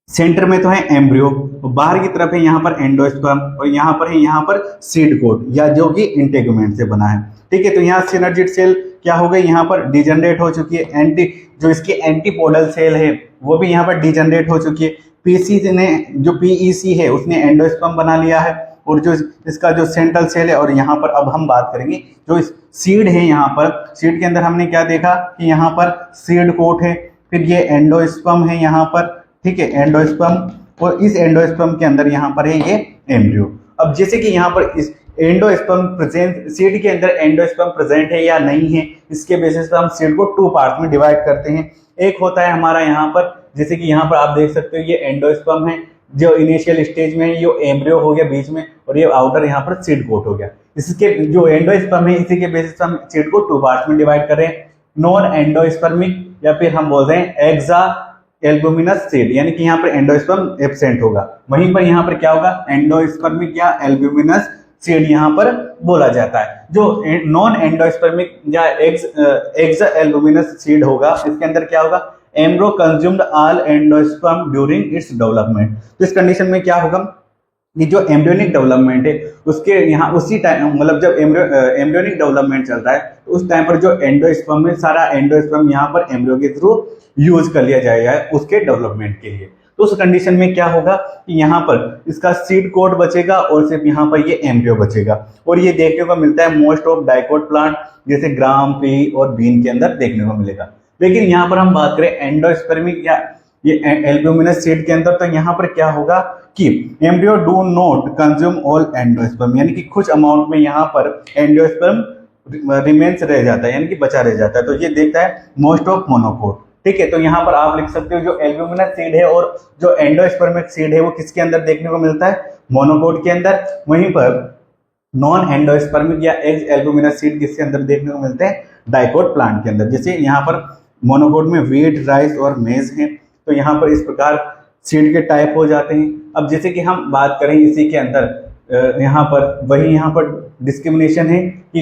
सेंटर में तो है एम्ब्रियो, बाहर की तरफ है यहाँ पर एंडोस्पर्म और यहाँ पर है यहाँ पर सीड कोट, या जो कि इंटेगुमेंट से बना है, ठीक है। तो यहाँ सिनर्जिड सेल क्या हो गई, यहाँ पर डिजनरेट हो चुकी है। जो इसकी एंटीपोडल सेल है वो भी यहाँ पर डिजनरेट हो चुकी है। पीसी ने जो पीईसी है उसने एंडोस्पर्म बना लिया है, और जो इसका जो सेंट्रल सेल है, और यहाँ पर अब हम बात करेंगे जो सीड है, यहाँ पर सीड के अंदर हमने क्या देखा कि यहाँ पर सीड कोट है, फिर ये एंडोस्पर्म है यहाँ पर, ठीक है, एंडोस्पर्म, और इस एंडोस्पर्म के अंदर यहाँ पर है ये एम्ब्रियो। अब जैसे कि यहाँ पर इस एंडोस्पर्म प्रेजेंट, सीड के अंदर एंडोस्पर्म प्रेजेंट है या नहीं है, इसके बेसिस पर हम सीड को 2 पार्ट में डिवाइड करते हैं। एक होता है हमारा यहाँ पर, जैसे कि यहाँ पर आप देख सकते हो ये एंडोस्पर्म है जो इनिशियल स्टेज में है, ये एम्ब्रियो हो गया बीच में, और ये आउटर यहाँ पर सीड कोट हो गया। इसके जो एंडोस्पर्म है इसी के बेसिस पर हम सीड को 2 पार्ट में डिवाइड कर रहे हैं, नॉन एंडोस्पर्मिक, या फिर हम बोलते हैं एक्सा एल्बुमिनस सीड, यानी कि यहाँ पर एंडोस्पर्म एब्सेंट होगा। वहीं पर यहाँ पर क्या होगा, एंडोस्पर्मिक या एल्बुमिनस सीड यहाँ पर बोला जाता है। जो नॉन एंडोस्पर्मिक या एक्सा एल्बुमिनस सीड होगा, इसके अंदर क्या होगा, एम्ब्रो consumed all endosperm during its development. तो इस कंडीशन में क्या होगा कि जो एम्ब्रियोनिक डेवलपमेंट है उसके यहाँ उसी टाइम, मतलब जब एम्ब्रियोनिक डेवलपमेंट चल रहा है तो उस टाइम पर जो एंडोस्पर्म है, सारा एंडोस्पर्म यहाँ पर एम्ब्रियो के थ्रू यूज कर लिया जाएगा उसके डेवलपमेंट के लिए। तो उस कंडीशन में क्या होगा कि यहाँ पर इसका सीड कोट बचेगा और सिर्फ यहाँ पर ये एम्ब्रियो बचेगा, और ये देखने को मिलता है मोस्ट ऑफ डाइकोट प्लांट जैसे ग्राम, पी और बीन के अंदर देखने को मिलेगा। लेकिन यहाँ पर हम बात करें एंडोस्पर्मिक या ये एल्ब्यूमिनस सीड के अंदर, तो यहाँ पर क्या होगा कि embryo do not consume all endosperm, यानी कि कुछ अमाउंट में यहाँ पर एंडोस्पर्म रिमेन्स रह जाता है, यानी कि बचा रह जाता है। तो ये देखता है मोस्ट ऑफ मोनोकोट, ठीक है। तो यहाँ पर आप लिख सकते हो जो एल्ब्यूमिनस सीड है और जो एंडोस्पर्मिक सीड है वो किसके अंदर देखने को मिलता है, मोनोकोट के अंदर। वहीं पर नॉन एंडोस्पर्मिक या एक्स एल्ब्यूमिनस सीड किसके अंदर देखने को मिलते हैं, डाइकोट प्लांट के अंदर। जैसे यहाँ पर मोनोकोट में व्हीट, राइस और मेज है, तो यहाँ पर इस प्रकार सीड के टाइप हो जाते हैं। अब जैसे कि हम बात करें इसी के अंदर यहाँ पर वही यहाँ पर डिस्क्रिमिनेशन है कि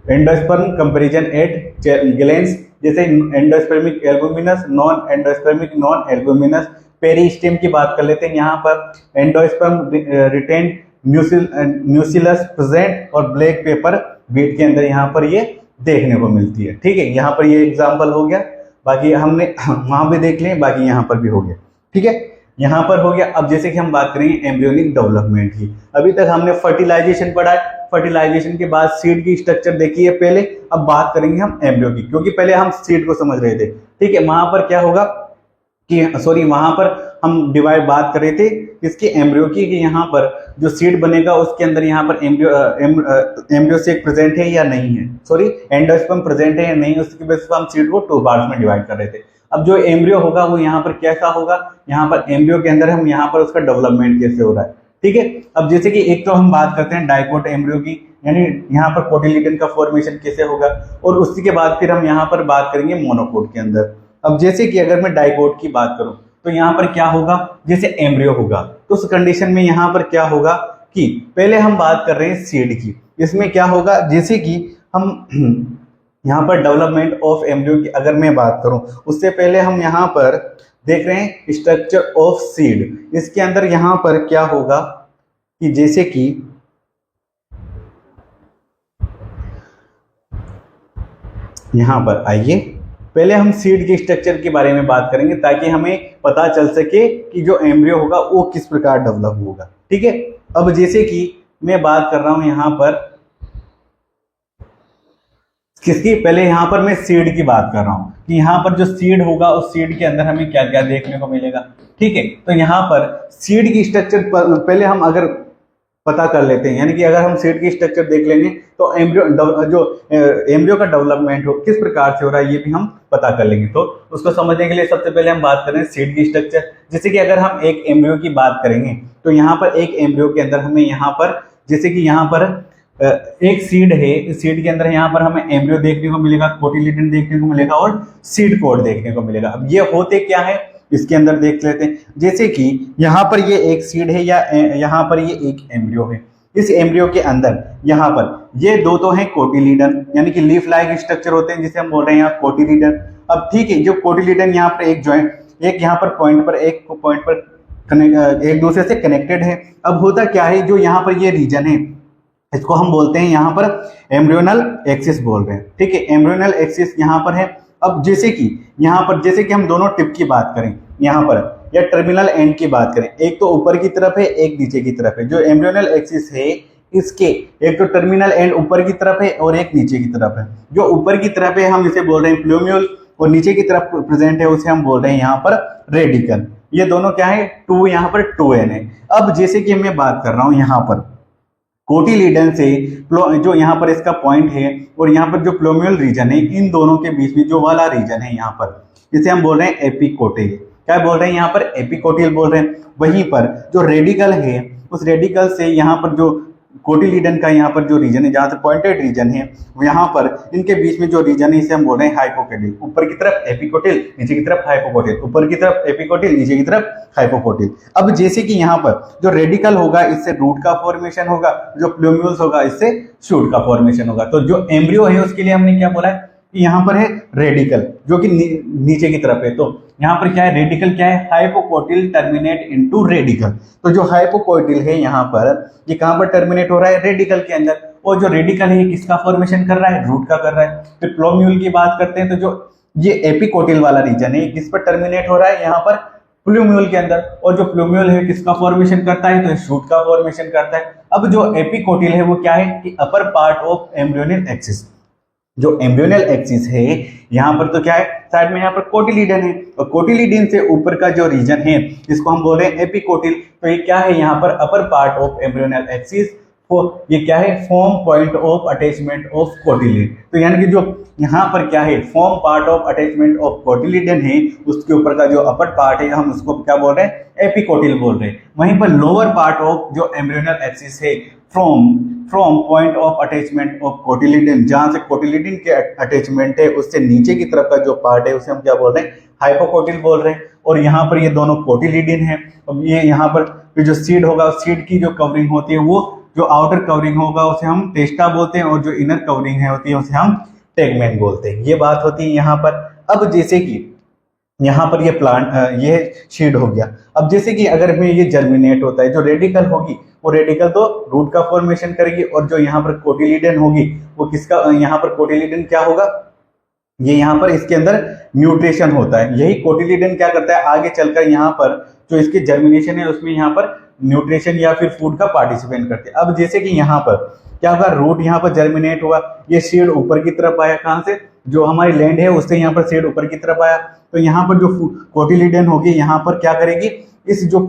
एंडोस्पर्म कंपैरिजन एट ग्लैंड्स, जैसे endospermic albuminous, non endospermic non albuminous. Perisperm की बात कर लेते हैं, यहाँ पर एंडोस्पर्म रिटेन न्यूसिलस प्रेजेंट और ब्लैक पेपर बीट के अंदर यहाँ पर ये देखने को मिलती है, ठीक है। यहाँ पर ये एग्जाम्पल हो गया, बाकी हमने वहां भी देख लें, बाकी यहाँ पर भी हो गया, ठीक है, यहाँ पर हो गया। अब जैसे कि हम बात करेंगे एम्ब्रियोनिक डेवलपमेंट की, अभी तक हमने फर्टिलाइजेशन पढ़ा है, फर्टिलाइजेशन के बाद सीड की स्ट्रक्चर देखी है पहले, अब बात करेंगे हम एम्ब्रियो की, क्योंकि पहले हम सीड को समझ रहे थे, ठीक है। वहां पर क्या होगा कि वहां पर हम डिवाइड बात कर रहे थे किसकी, एम्ब्रियो की, कि यहाँ पर जो सीड बनेगा उसके अंदर यहाँ पर एम्ब्रियो से प्रेजेंट है या नहीं है, एंडोस्पर्म प्रेजेंट है या नहीं, उसके बेसिस पर हम सीड को 2 पार्ट्स में डिवाइड कर रहे थे। अब जो एम्ब्रियो होगा वो यहाँ पर कैसा होगा, यहाँ पर एम्ब्रियो के अंदर हम यहाँ पर उसका डेवलपमेंट कैसे हो रहा है, ठीक है। अब जैसे कि एक तो हम बात करते हैं डाइकोट एम्ब्रियो की, यानी यहाँ पर कोटिलिडन का फॉर्मेशन कैसे होगा, और उसी के बाद फिर हम यहाँ पर बात करेंगे मोनोकोट के अंदर। अब जैसे कि अगर मैं डाइकोट की बात करूं तो यहाँ पर क्या होगा, जैसे एम्ब्रियो होगा तो उस कंडीशन में यहाँ पर क्या होगा कि पहले हम बात कर रहे हैं सीड की, इसमें क्या होगा, जैसे कि हम यहाँ पर डेवलपमेंट ऑफ एम्ब्रियो की अगर मैं बात करूं, उससे पहले हम यहाँ पर देख रहे हैं स्ट्रक्चर ऑफ सीड। इसके अंदर यहाँ पर क्या होगा कि जैसे कि यहाँ पर आइए, पहले हम सीड के स्ट्रक्चर के बारे में बात करेंगे ताकि हमें पता चल सके कि जो एम्ब्रियो होगा वो किस प्रकार डेवलप होगा। ठीक है, अब जैसे कि मैं बात कर रहा हूं यहाँ पर किसकी, पहले यहाँ पर मैं सीड की बात कर रहा हूँ कि यहाँ पर जो सीड होगा उस सीड के अंदर हमें क्या क्या देखने को मिलेगा। ठीक है, तो यहाँ पर सीड की स्ट्रक्चर पहले हम अगर पता कर लेते हैं, यानी कि अगर हम सीड की स्ट्रक्चर देख लेंगे तो एम्ब्रियो का डेवलपमेंट हो किस प्रकार से हो रहा है ये भी हम पता कर लेंगे। तो उसको समझने के लिए सबसे पहले हम बात करें सीड की स्ट्रक्चर। जैसे कि अगर हम एक एम्ब्रियो की बात करेंगे तो यहाँ पर एक एम्ब्रियो के अंदर हमें यहाँ पर जैसे कि यहाँ पर एक सीड है, इस सीड के अंदर यहाँ पर हमें एम्ब्रियो देखने को मिलेगा, कोटिलिडन देखने को मिलेगा और सीड कोड देखने को मिलेगा। अब ये होते क्या है इसके अंदर देख लेते हैं। जैसे कि यहाँ पर ये एक सीड है या यहाँ पर ये एक एम्ब्रियो है। इस एम्ब्रियो के अंदर यहाँ पर ये दो तो हैं कोटिलिडन, यानी कि लीफ लाइक स्ट्रक्चर होते हैं जिसे हम बोल रहे हैं यहाँ कोटिलिडन। अब ठीक है, जो कोटिलिडन यहाँ पर एक जॉइंट, एक यहाँ पर पॉइंट पर एक दूसरे से कनेक्टेड है। अब होता क्या है, जो यहाँ पर ये रीजन है इसको हम बोलते हैं यहाँ पर एम्ब्रियोनल एक्सिस बोल रहे हैं। ठीक है, एम्ब्रियोनल एक्सिस यहाँ पर है। अब जैसे कि यहाँ पर जैसे कि हम दोनों टिप की बात करें यहाँ पर या टर्मिनल एंड की बात करें, एक तो ऊपर की तरफ है एक नीचे की तरफ है। जो एम्ब्रियोनल एक्सिस है इसके एक तो टर्मिनल एंड ऊपर की तरफ है और एक नीचे की तरफ है। जो ऊपर की तरफ है हम इसे बोल रहे हैं प्लूम्यूल और नीचे की तरफ प्रेजेंट है उसे हम बोल रहे हैं यहाँ पर रेडिकल। ये दोनों क्या है, टू यहाँ पर 2n है। अब जैसे कि मैं बात कर रहा हूँ यहाँ पर कोटिलिडन से जो यहाँ पर इसका पॉइंट है और यहाँ पर जो प्लूम्यूल रीजन है, इन दोनों के बीच में जो वाला रीजन है यहाँ पर जिसे हम बोल रहे हैं एपिकोटिल। क्या बोल रहे हैं यहाँ पर, एपिकोटिल बोल रहे हैं। वहीं पर जो रेडिकल है उस रेडिकल से यहाँ पर जो कोटिलिडन का यहाँ पर जो रीजन है जहाँ से पॉइंटेड रीजन है यहाँ पर इनके बीच में जो रीजन है इसे हम बोल रहे हैं हाइपोकोटिल। ऊपर की तरफ एपिकोटिल, नीचे की तरफ हाइपोकोटिल, ऊपर की तरफ एपिकोटिल, नीचे की तरफ हाइपोकोटिल। अब जैसे कि यहाँ पर जो रेडिकल होगा इससे रूट का फॉर्मेशन होगा, जो प्लूम्यूल्स होगा इससे शूट का फॉर्मेशन होगा। तो जो एम्ब्रियो है उसके लिए हमने क्या बोला है कि यहाँ पर है रेडिकल जो कि नीचे की तरफ है। तो यहाँ पर क्या है, रेडिकल क्या है, हाइपोकोटिल टर्मिनेट इनटू रेडिकल। तो जो हाइपोकोटिल है यहाँ पर ये कहाँ पर टर्मिनेट हो रहा है, रेडिकल के अंदर। और जो रेडिकल है किसका फॉर्मेशन कर रहा है, रूट का कर रहा है। फिर प्लूम्यूल की बात करते हैं तो जो ये एपिकोटिल वाला रीजन है किस पर टर्मिनेट हो रहा है, यहाँ पर प्लूम्यूल के अंदर। और जो प्लूम्यूल है किसका फॉर्मेशन करता है, तो शूट का फॉर्मेशन करता है। अब जो एपिकोटिल है वो क्या है कि upper part of embryonal axis. जो एम्ब्रियोनल एक्सिस है यहाँ पर तो क्या है, साइड में यहाँ पर कोटिलिडन है और कोटिलिडन से ऊपर का जो रीजन है इसको हम बोल रहे हैं एपिकोटिल। तो ये क्या है यहाँ पर upper part of embryonal axis, ये क्या है, form point of attachment of cotyledon. तो यानी कि जो यहाँ पर क्या है, form part of attachment of cotyledon है उसके ऊपर का जो अपर पार्ट है हम उसको क्या बोल रहे हैं, एपिकोटिल बोल रहे हैं। वहीं पर लोअर पार्ट ऑफ जो एम्ब्रियोनल एक्सिस है from point of attachment of cotyledon, जहां से कोटिलिडन के अटैचमेंट है उससे नीचे की तरफ का जो पार्ट है उसे हम क्या बोल रहे हैं, हाइपोकोटिल बोल रहे हैं। और यहाँ पर ये दोनों कोटिलिडन है। अब ये यहाँ पर जो सीड होगा सीड की जो कवरिंग होती है वो जो आउटर कवरिंग होगा उसे हम टेस्टा बोलते हैं और जो इनर कवरिंग है होती है उसे हम टेगमेन बोलते हैं। ये बात होती है यहाँ पर। अब जैसे कि यहाँ पर ये प्लांट ये सीड हो गया। अब जैसे कि अगर में ये जर्मिनेट होता है, जो रेडिकल होगी वो रेडिकल तो रूट का फॉर्मेशन करेगी और जो यहाँ पर कोटिलिडन होगी वो किसका, यहाँ पर कोटिलिडन क्या होगा, ये यहाँ पर इसके अंदर न्यूट्रिशन होता है। यही कोटिलिडन क्या करता है, आगे चलकर यहाँ पर जो इसकी जर्मिनेशन है उसमें यहाँ पर न्यूट्रिशन या फिर फूड का पार्टिसिपेट करते हैं। अब जैसे कि यहाँ पर क्या होगा, रूट यहाँ पर जर्मिनेट हुआ, ये सीड ऊपर की तरफ आया, कहाँ से, जो हमारी लैंड है उससे यहाँ पर सीड ऊपर की तरफ आया। तो यहाँ पर जो कोटिलिडन होगी यहाँ पर क्या करेगी, इस जो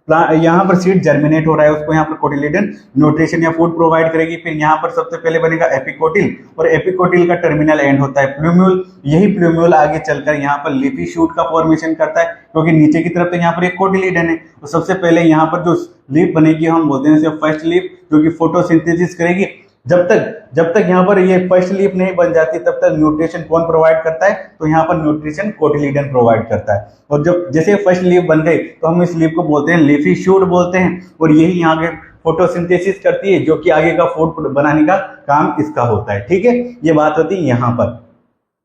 यहाँ पर सीड जर्मिनेट हो रहा है उसको यहाँ पर कोटिलिडन न्यूट्रिशन या फूड प्रोवाइड करेगी। फिर यहाँ पर सबसे पहले बनेगा एपिकोटिल और एपिकोटिल का टर्मिनल एंड होता है प्लूम्यूल। यही प्लूम्यूल आगे चलकर यहाँ पर लीफी शूट का फॉर्मेशन करता है क्योंकि नीचे की तरफ तो यहाँ पर एक कोटिलिडन है। तो सबसे पहले यहाँ पर जो लीफ बनेगी हम बोलते हैं फर्स्ट लीफ, जो कि फोटोसिंथेसिस करेगी। जब तक यहाँ पर ये फर्स्ट लीफ नहीं बन जाती तब तक न्यूट्रिशन कौन प्रोवाइड करता है, तो यहाँ पर न्यूट्रिशन कोटिलिडन प्रोवाइड करता है। और जब जैसे फर्स्ट लीफ बन गई तो हम इस लीफ को बोलते हैं लीफी शूट बोलते हैं और यही यहाँ के फोटोसिंथेसिस करती है, जो कि आगे का फूड बनाने का काम इसका होता है। ठीक है, ये बात होती है यहाँ पर।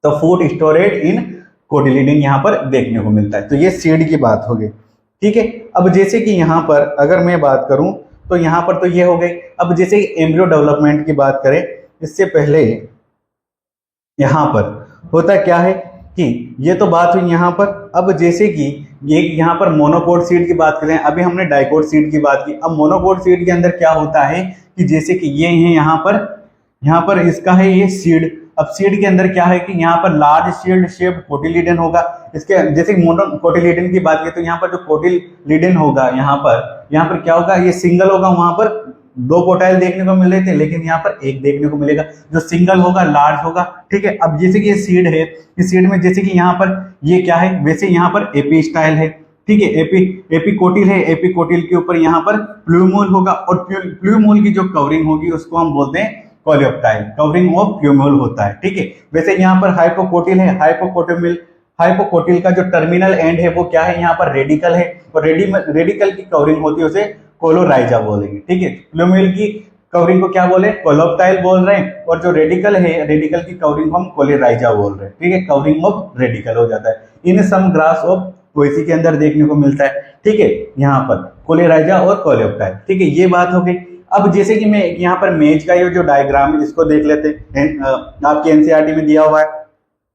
तो फूड स्टोरेड इन कोटिलिडन यहाँ पर देखने को मिलता है। तो ये सीड की बात हो गई। ठीक है, अब जैसे कि यहाँ पर अगर मैं बात करूं तो यहाँ पर तो ये हो गई। अब जैसे एम्ब्रियो डेवलपमेंट की बात करें, इससे पहले यहाँ पर होता क्या है कि ये तो बात हुई यहाँ पर। अब जैसे कि ये यहाँ पर मोनोकोट सीड की बात करें, अभी हमने डाइकोट सीड की बात की। अब मोनोकोट सीड के अंदर क्या होता है कि जैसे कि ये है यहाँ पर इसका है ये सीड। अब सीड के अंदर क्या है कि यहाँ पर लार्ज शील्ड शेप कोटिलिडन होगा। इसके जैसे मोनो कोटिलिडन की बात करें तो यहाँ पर जो कोटिलिडन होगा यहाँ पर क्या होगा, ये सिंगल होगा। वहां पर 2 कोटाइल देखने को मिल रहे थे, लेकिन यहाँ पर एक देखने को मिलेगा जो सिंगल होगा, लार्ज होगा। ठीक है, अब जैसे कि ये सीड है, इस सीड में जैसे कि यहाँ पर ये क्या है, वैसे यहाँ पर एपी स्टाइल है। ठीक है, एपिकोटिल है, एपिकोटिल के ऊपर यहाँ पर प्लूमूल होगा, और प्लूमूल की जो कवरिंग होगी उसको हम बोलते हैं कोलियोप्टाइल, कवरिंग ऑफ प्लूमूल होता है। ठीक है, वैसे यहाँ पर हाइपोकोटिल है, हाइपोकोटिल का जो टर्मिनल एंड है वो क्या है, यहाँ पर रेडिकल है, और रेडिकल की कवरिंग होती है उसे कोलोराइजा बोलेंगे। ठीक है, प्लूमूल की कवरिंग को क्या बोले, कोलोप्टाइल बोल रहे हैं, और जो रेडिकल है, रेडिकल की कवरिंग हम कोलेराइजा बोल रहे हैं। ठीक है, कवरिंग ऑफ रेडिकल हो जाता है। इन सम ग्रास ऑफ पोएसी के अंदर देखने को मिलता है। ठीक है, यहाँ पर कोलेराइजा और कोलेप्टाइल। ठीक है, ये बात हो गई। अब जैसे कि मैं यहाँ पर मेज का ये जो डायग्राम है इसको देख लेते हैं, आपके एनसीईआरटी में दिया हुआ है।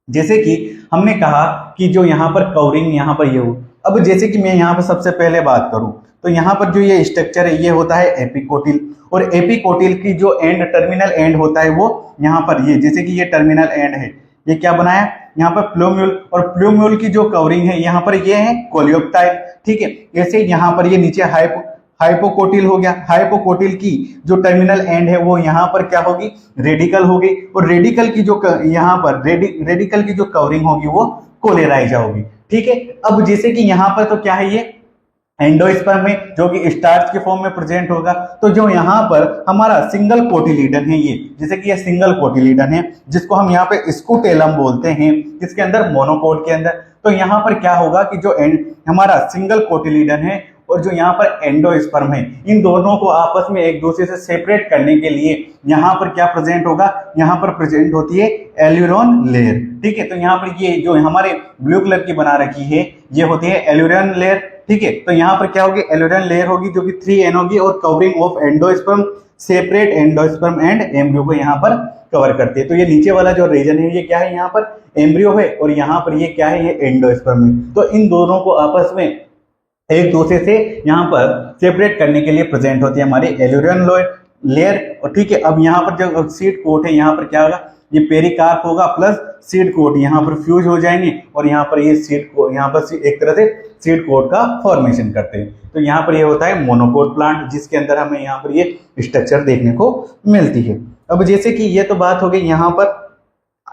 जैसे कि हमने कहा कि जो यहाँ पर कवरिंग यहाँ पर ये हो, अब जैसे कि मैं यहाँ पर सबसे पहले बात करूं तो यहाँ पर जो ये स्ट्रक्चर है ये होता है एपिकोटिल, और एपिकोटिल की जो एंड टर्मिनल एंड होता है वो यहाँ पर ये, जैसे कि ये टर्मिनल एंड है, ये क्या बनाया यहाँ पर प्लूम्यूल, और प्लूम्यूल की जो कवरिंग है यहाँ पर ये है कोलियोप्टाइल। ठीक है, ऐसे यहाँ पर ये नीचे हाइपोकोटिल हो गया। हाइपोकोटिल की जो टर्मिनल एंड है वो यहाँ पर क्या होगी, रेडिकल होगी, और रेडिकल की जो यहाँ पर रेडिकल की जो कवरिंग होगी वो कोलेराइजा होगी। ठीक है, अब जैसे कि यहाँ पर तो क्या है, ये एंडोस्पर्म में जो कि स्टार्च के फॉर्म में प्रेजेंट होगा। तो जो यहाँ पर हमारा सिंगल कोटिलीडन है, ये जैसे कि ये सिंगल कोटिलीडन है जिसको हम यहाँ पे स्कूटेलम बोलते हैं, इसके अंदर मोनोकोट के अंदर। तो यहाँ पर क्या होगा कि जो हमारा सिंगल कोटिलीडन है और जो यहाँ पर एंडोस्पर्म है, इन दोनों को आपस में एक दूसरे से सेपरेट करने के लिए यहाँ पर क्या प्रेजेंट होगा, यहाँ पर प्रेजेंट होती है एल्यूरोन लेयर। ठीक है, तो यहाँ पर ये जो हमारे ब्लू कलर की बना रखी है ये होती है एल्यूरोन लेयर। ठीक है, तो यहाँ पर क्या होगी, एल्यूरोन लेयर होगी जो कि 3N होगी, और covering of endosperm, separate endosperm and embryo को यहाँ पर कवर करती है। तो ये नीचे वाला जो रीजन है ये क्या है, यहाँ पर एम्ब्रियो है, और यहाँ पर ये क्या है, ये एंडोस्पर्म है। तो इन दोनों को आपस में एक दूसरे से यहाँ पर सेपरेट करने के लिए प्रेजेंट होती है हमारी एल्यूरोन लेयर। और ठीक है, अब यहाँ पर जो सीड कोट है यहाँ पर क्या होगा, ये पेरिकार्प होगा प्लस सीड कोट यहाँ पर फ्यूज हो जाएंगे, और यहाँ पर ये सीड को यहाँ पर एक तरह से सीड कोट का फॉर्मेशन करते हैं। तो यहाँ पर ये होता है मोनोकोट प्लांट, जिसके अंदर हमें यहाँ पर ये स्ट्रक्चर देखने को मिलती है। अब जैसे कि ये तो बात हो गई यहाँ पर।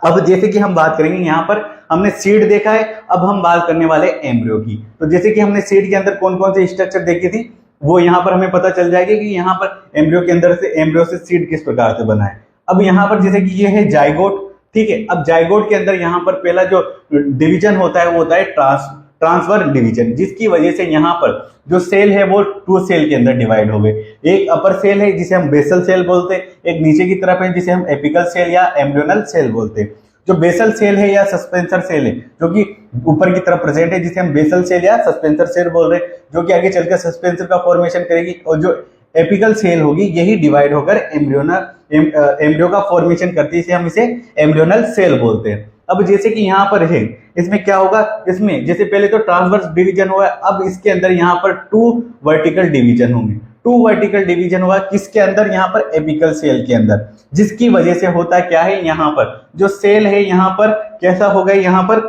अब जैसे कि हम बात करेंगे, यहाँ पर हमने सीड देखा है, अब हम बात करने वाले एम्ब्रियो की। तो जैसे कि हमने सीड के अंदर कौन कौन से स्ट्रक्चर देखी थी वो यहाँ पर हमें पता चल जाएगा कि यहाँ पर एम्ब्रियो के अंदर से एम्ब्रियो से सीड किस प्रकार से बना है। अब यहाँ पर जैसे कि ये है जाइगोट। ठीक है, अब जाइगोट के अंदर यहाँ पर पहला जो डिवीजन होता है वो होता है ट्रांसफर डिवीजन, जिसकी वजह से यहाँ पर जो सेल है वो 2 सेल के अंदर डिवाइड हो गए। एक अपर सेल है जिसे हम बेसल सेल बोलते हैं, एक नीचे की तरफ है जिसे हम एपिकल सेल या एम्ब्रियोनल सेल बोलते हैं। जो बेसल सेल है या सस्पेंसर सेल है जो कि ऊपर की तरफ प्रेजेंट है, जिसे हम बेसल सेल या सस्पेंसर सेल बोल रहे हैं, जो कि आगे चलकर सस्पेंसर का फॉर्मेशन करेगी, और जो एपिकल सेल होगी यही डिवाइड होकर एम्ब्रियो का फॉर्मेशन करती है, इसे हम इसे एम्ब्रियोनल सेल बोलते हैं। अब जैसे कि यहाँ पर है, इसमें क्या होगा, इसमें जैसे पहले तो ट्रांसवर्स डिवीजन हुआ, अब इसके अंदर यहाँ पर 2 वर्टिकल डिवीजन होंगे। 2 वर्टिकल डिवीजन हुआ किसके अंदर, यहाँ पर एपिकल सेल के अंदर, जिसकी वजह से होता क्या है, यहाँ पर जो सेल है यहाँ पर कैसा हो गया, यहाँ पर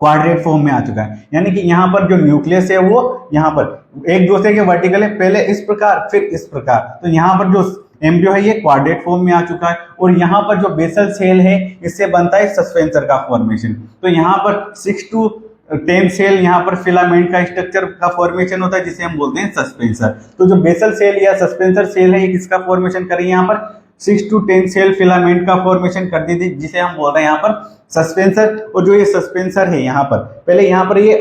क्वाड्रेट फॉर्म में आ चुका है। यानी कि यहाँ पर जो न्यूक्लियस है वो यहाँ पर एक दूसरे के वर्टिकल है, पहले इस प्रकार फिर इस प्रकार। तो यहाँ पर जो एम्ब्रियो है ये क्वाड्रेट फॉर्म में आ चुका है, और यहाँ पर जो बेसल सेल है इससे बनता है सस्पेंसर का फॉर्मेशन। तो यहाँ पर 6 to 10 सेल यहाँ पर फिलामेंट का स्ट्रक्चर का फॉर्मेशन होता है, जिसे हम बोलते हैं सस्पेंसर। तो जो बेसल सेल या सस्पेंसर सेल है ये किसका फॉर्मेशन कर रही है, यहाँ पर 6 to 10 सेल फिलामेंट का फॉर्मेशन कर दी थी, जिसे हम बोल रहे हैं यहाँ पर सस्पेंसर। और जो ये सस्पेंसर है यहाँ पर पहले यहाँ पर ये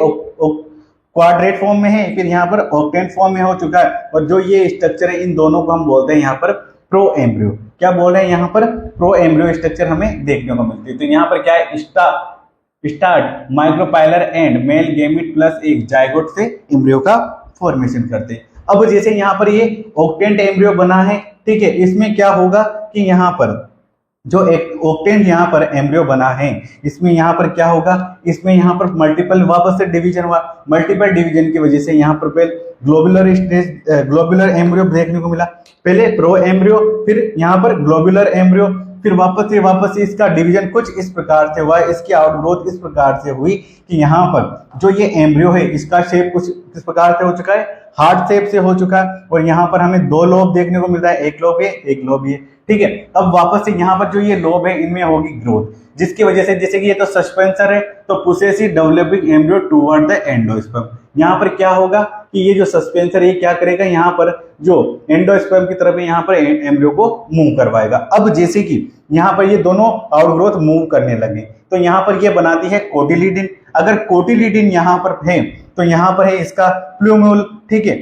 क्वाड्रेट फॉर्म में है, फिर यहाँ पर ऑक्टेंट फॉर्म में हो चुका है, और जो ये स्ट्रक्चर है इन दोनों को हम बोलते हैं यहाँ पर प्रो एम्ब्रियो। क्या बोल रहे हैं यहाँ पर? प्रो एम्ब्रियो स्ट्रक्चर हमें देखने को मिलती है। तो यहाँ पर क्या है, start micropylar and male gamete plus एक जायगोट से एम्ब्रियो का फॉर्मेशन करते हैं। अब जैसे यहाँ पर ये ऑक्टेंट एम्ब्रियो बना है, ठीक है, इसमें क्या होगा कि यहाँ पर जो एक ऑक्टेंट यहाँ पर एम्ब्रियो बना है, इसमें यहाँ पर क्या होगा, इसमें यहाँ पर मल्टीपल वापस से डिवीजन हुआ, मल्टीपल डिवीजन की वजह से यहाँ पर पहले ग्लोबुलर एम्ब्रियो देखने को मिला, पहले प्रो एम्ब्रियो, फिर यहाँ पर ग्लोबुलर एम्ब्रियो, फिर वापस से इसका डिवीजन कुछ इस प्रकार से हुआ, इसकी आउटग्रोथ इस प्रकार से हुई कि यहाँ पर जो ये एम्ब्रियो है इसका शेप कुछ इस प्रकार से हो चुका है, हार्ट शेप से हो चुका है, और यहाँ पर हमें दो लोब देखने को मिलता है, एक लोब ये एक लोब ये, ठीक है। अब वापस से यहाँ पर जो ये लोब है इनमें होगी ग्रोथ, जिसकी वजह से जैसे कि ये तो सस्पेंसर है, तो pushes developing embryo toward the endosperm, यहाँ पर क्या होगा कि ये जो सस्पेंसर है क्या करेगा, यहाँ पर जो एंडोस्पर्म की तरफ है यहाँ पर एम्ब्रियो को मूव करवाएगा। अब जैसे कि यहाँ पर ये दोनों आउटग्रोथ मूव करने लगे, तो यहाँ पर ये बनाती है कोटिलिडन। अगर कोटिलिडन यहाँ पर है तो यहाँ पर है इसका प्लूम्यूल, ठीक है,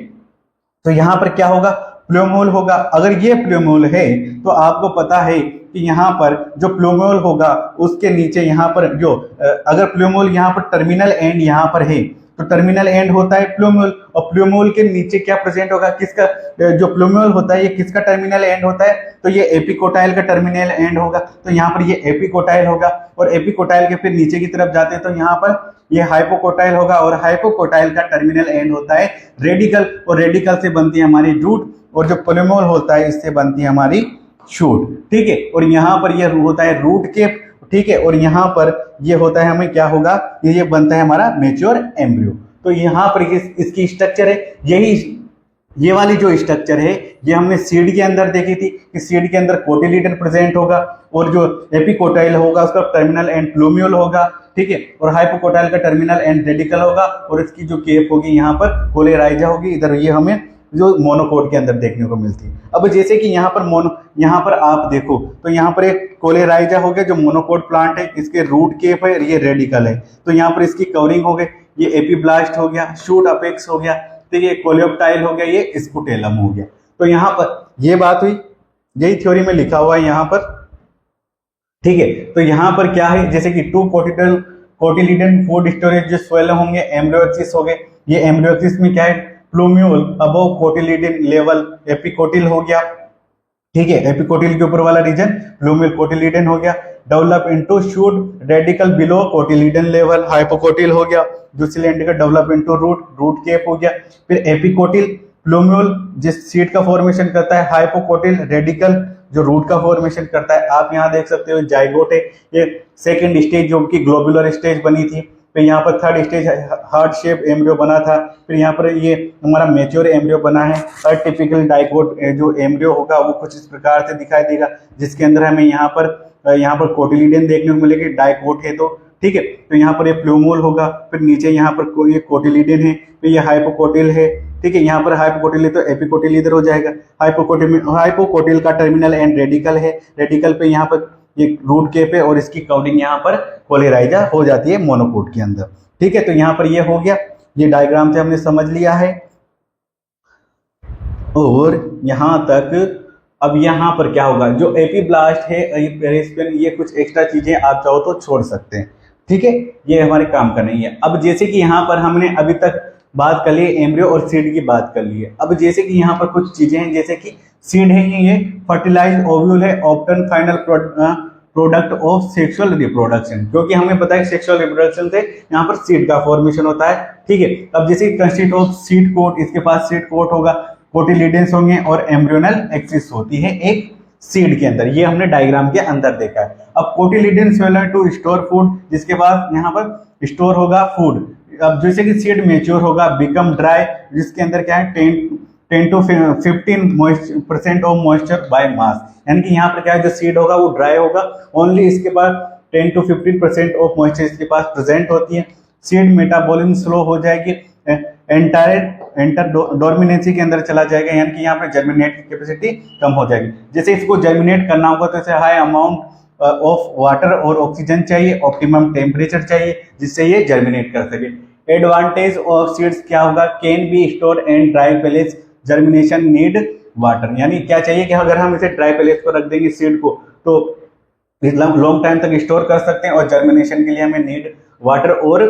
तो यहाँ पर क्या होगा, प्लूम्यूल होगा। अगर ये प्लूम्यूल है तो आपको पता है कि यहाँ पर जो प्लूम्यूल होगा उसके नीचे यहाँ पर जो अगर प्लूम्यूल यहाँ पर टर्मिनल एंड यहाँ पर है तो टर्मिनल एंड होता है प्लूम्यूल, और प्लूम्यूल के नीचे क्या प्रेजेंट होगा, किसका, जो प्लूम्यूल होता है ये किसका टर्मिनल एंड होता है, तो ये एपिकोटाइल का टर्मिनल एंड होगा, तो यहाँ पर ये एपिकोटाइल होगा, और एपिकोटाइल के फिर नीचे की तरफ जाते हैं तो यहाँ पर ये हाइपोकोटाइल होगा, और हाइपोकोटाइल का टर्मिनल एंड होता है रेडिकल, और रेडिकल से बनती है हमारी रूट, और जो प्लूम्यूल होता है इससे बनती है हमारी शूट, ठीक है। और यहाँ पर ये होता है रूट केप, ठीक है, और यहाँ पर ये होता है हमें क्या होगा, ये बनता है हमारा मैच्योर एम्ब्रियो। तो यहाँ पर इसकी स्ट्रक्चर है, यही ये वाली जो स्ट्रक्चर है ये हमने सीड के अंदर देखी थी कि सीड के अंदर कोटिलिडन प्रेजेंट होगा, और जो एपिकोटाइल होगा उसका टर्मिनल एंड प्लूम्यूल होगा, ठीक है, और हाइपोकोटाइल का टर्मिनल एंड रेडिकल होगा, और इसकी जो केप होगी यहाँ पर कोलेराइजा होगी, इधर ये हमें जो मोनोकोट के अंदर देखने को मिलती है। अब जैसे कि यहाँ पर यहाँ पर आप देखो तो यहाँ पर एक कोलेराइजा हो गया जो मोनोकोट प्लांट है, इसके रूट केप है, ये रेडिकल है, तो यहाँ पर इसकी कवरिंग हो गई, ये एपीब्लास्ट हो गया, शूट अपेक्स हो गया, तो ये कोलियोप्टाइल हो गया, ये स्पुटेलम हो गया। तो यहाँ पर ये बात हुई, यही थ्योरी में लिखा हुआ है यहाँ पर, ठीक है। तो यहाँ पर क्या है, जैसे कि टू कोटिलिडन फूड स्टोरेज जो स्वेलम होंगे, एम्ब्रियोसिस हो गए, ये एम्ब्रियोसिस में क्या है, plumule above cotyledon level epicotyl हो गया, ठीक है, एपिकोटिल के ऊपर वाला रीजन प्लूम्यूल कोटिलिडन हो गया, develop into shoot radicle below cotyledon level hypocotyl हो गया, जो cylinder develop into root cap हो गया, फिर एपिकोटिल प्लूम्यूल जिस सीड का फॉर्मेशन करता है, हाइपोकोटिल रेडिकल जो रूट का फॉर्मेशन करता है। आप यहाँ देख सकते हो जाइगोट है, ये सेकेंड स्टेज जो कि ग्लोबुलर स्टेज बनी थी, फिर यहाँ पर third stage heart shape embryo बना था, फिर यहाँ पर ये हमारा मैच्योर एम्ब्रियो बना है। और टिपिकल डाइकोट जो एम्ब्रियो होगा वो कुछ इस प्रकार से दिखाई देगा, जिसके अंदर हमें यहाँ पर कोटिलिडन देखने को मिलेगी, डाइकोट है तो, ठीक है। तो यहाँ पर ये प्लूम्यूल होगा, फिर नीचे यहाँ पर ये कोटिलिडन है, फिर ये हाइपोकोटिल है, ठीक है, यहाँ पर हाइपोकोटिल है तो एपिकोटिल इधर हो जाएगा, हाइपोकोटिल का टर्मिनल एंड रेडिकल है, रेडिकल पे यहाँ पर ये रूट केप है, और इसकी कवरिंग यहाँ पर कोलेराइजा हो जाती है मोनोकोट के अंदर, ठीक है। तो यहाँ पर ये हो गया, ये डायग्राम से हमने समझ लिया है, और यहाँ तक। अब यहाँ पर क्या होगा, जो एपीब्लास्ट है ये कुछ एक्स्ट्रा चीजें आप चाहो तो छोड़ सकते हैं, ठीक है, ये हमारे काम का नहीं है। अब जैसे कि यहाँ पर हमने अभी तक बात कर ली एम्ब्रियो और सीड की बात कर ली है। अब जैसे कि यहाँ पर कुछ चीजें हैं, जैसे कि सीड है, ये फर्टिलाइज ओव्यूल है, often final product of sexual reproduction, क्योंकि हमें पता है सेक्सुअल रिप्रोडक्शन से यहाँ पर सीड का फॉर्मेशन होता है, ठीक है। अब जैसे कंस्टिट्यूट ऑफ सीड कोट, इसके पास सीड कोट होगा, कोटिलिडन्स होंगे, और एम्ब्रियोनल एक्सिस होती है एक सीड के अंदर, ये हमने डायग्राम के अंदर देखा है। अब कोटिलिडन स्वेलर टू स्टोर फूड, जिसके बाद यहाँ पर स्टोर होगा फूड। अब जैसे कि सीड मेच्योर होगा, बिकम ड्राई, जिसके अंदर क्या है 10 to 15% of moisture by mass, यानी कि यहाँ पर क्या है, जो सीड होगा वो ड्राई होगा, ओनली इसके पास 10 to 15% ऑफ मॉइस्चर इसके पास प्रेजेंट होती है। सीड मेटाबॉलिज्म स्लो हो जाएगी, एंटर डोर्मिनेंसी के अंदर चला जाएगा, यानी कि यहाँ पर जर्मिनेट की कैपेसिटी कम हो जाएगी। जैसे इसको जर्मिनेट करना होगा तो इसे हाई अमाउंट ऑफ वाटर और ऑक्सीजन चाहिए, ऑप्टिमम टेम्परेचर चाहिए, जिससे ये जर्मिनेट कर सके। एडवांटेज ऑफ सीड्स क्या होगा, can be store and dry palace, germination need water, यानी क्या चाहिए कि अगर हम इसे ड्राई पैलेस पर रख देंगे सीड को तो लॉन्ग टाइम तक स्टोर कर सकते हैं, और जर्मिनेशन के लिए हमें नीड वाटर और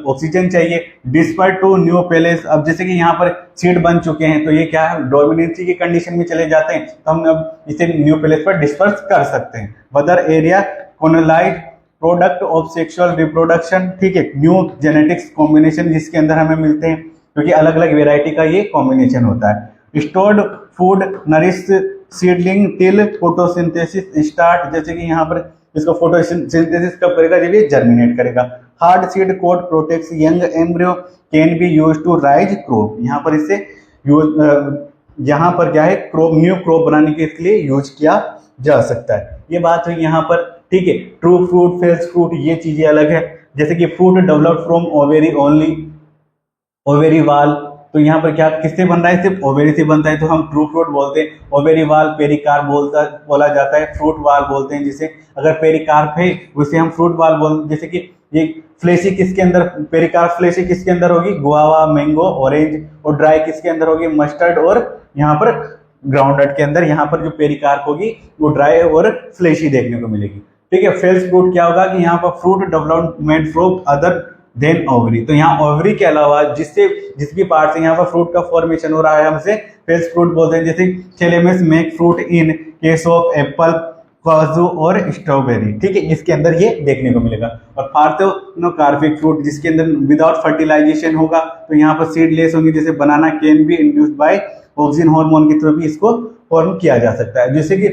ऑक्सीजन चाहिए। डिस्पर टू न्यू पैलेस, अब जैसे कि यहाँ पर सीड बन चुके हैं तो ये क्या है, डोमिनेंसी की कंडीशन में चले जाते हैं, तो हम अब इसे न्यू पैलेस पर डिस्पर्स कर सकते हैं। Vadar area colonise product of sexual reproduction, ठीक है, न्यू जेनेटिक्स कॉम्बिनेशन जिसके अंदर हमें मिलते हैं, क्योंकि अलग अलग वेराइटी का ये कॉम्बिनेशन होता है। Stored food nourish seedling till photosynthesis start, जैसे कि यहाँ पर इसको फोटोसिंथेसिस कब करेगा, जब ये जर्मिनेट करेगा। Hard seed coat protects young embryo can be used to rise crop, यहाँ पर इससे यहाँ पर क्या है, क्रॉप न्यू क्रॉप बनाने के लिए यूज किया जा सकता है। ये बात हुई यहाँ पर, ठीक है। ट्रू फ्रूट फेल्स फ्रूट, ये चीजें अलग है, जैसे कि fruit develop from ovary only, ovary वाल, तो यहाँ पर क्या किससे बन रहा है, सिर्फ ओवेरी से बनता है तो हम ट्रू फ्रूट बोलते हैं। ओवेरी वाल पेरिकार्प बोला जाता है, फ्रूट वाल बोलते हैं जिसे, अगर पेरिकार्प है उसे हम फ्रूट वाल बोल, जैसे कि ये फ्लेशी किसके अंदर, पेरिकार्प फ्लेशी किसके अंदर होगी, गुआवा, मैंगो, ऑरेंज, और ड्राई किसके अंदर होगी, मस्टर्ड और यहाँ पर ग्राउंडनट के अंदर। यहाँ पर जो पेरिकार्प होगी वो ड्राई और फ्लेशी देखने को मिलेगी, ठीक है। फेल्स फ्रूट क्या होगा कि यहाँ पर fruit development from other than ovary, तो यहाँ ओवरी के अलावा जिसकी पार्ट से यहाँ पर फ्रूट का फॉर्मेशन हो रहा है, हमसे फेल्स फ्रूट बोलते हैं। जैसे thalamus make fruit in case of Apple, काजू और स्ट्रॉबेरी, ठीक है, इसके अंदर ये देखने को मिलेगा। और पार्थेनोकार्पिक फ्रूट जिसके अंदर विदाउट फर्टिलाइजेशन होगा, तो यहाँ पर सीडलेस होंगे, जैसे banana can be induced by auxin hormone के थ्रू भी इसको फॉर्म किया जा सकता है। जैसे कि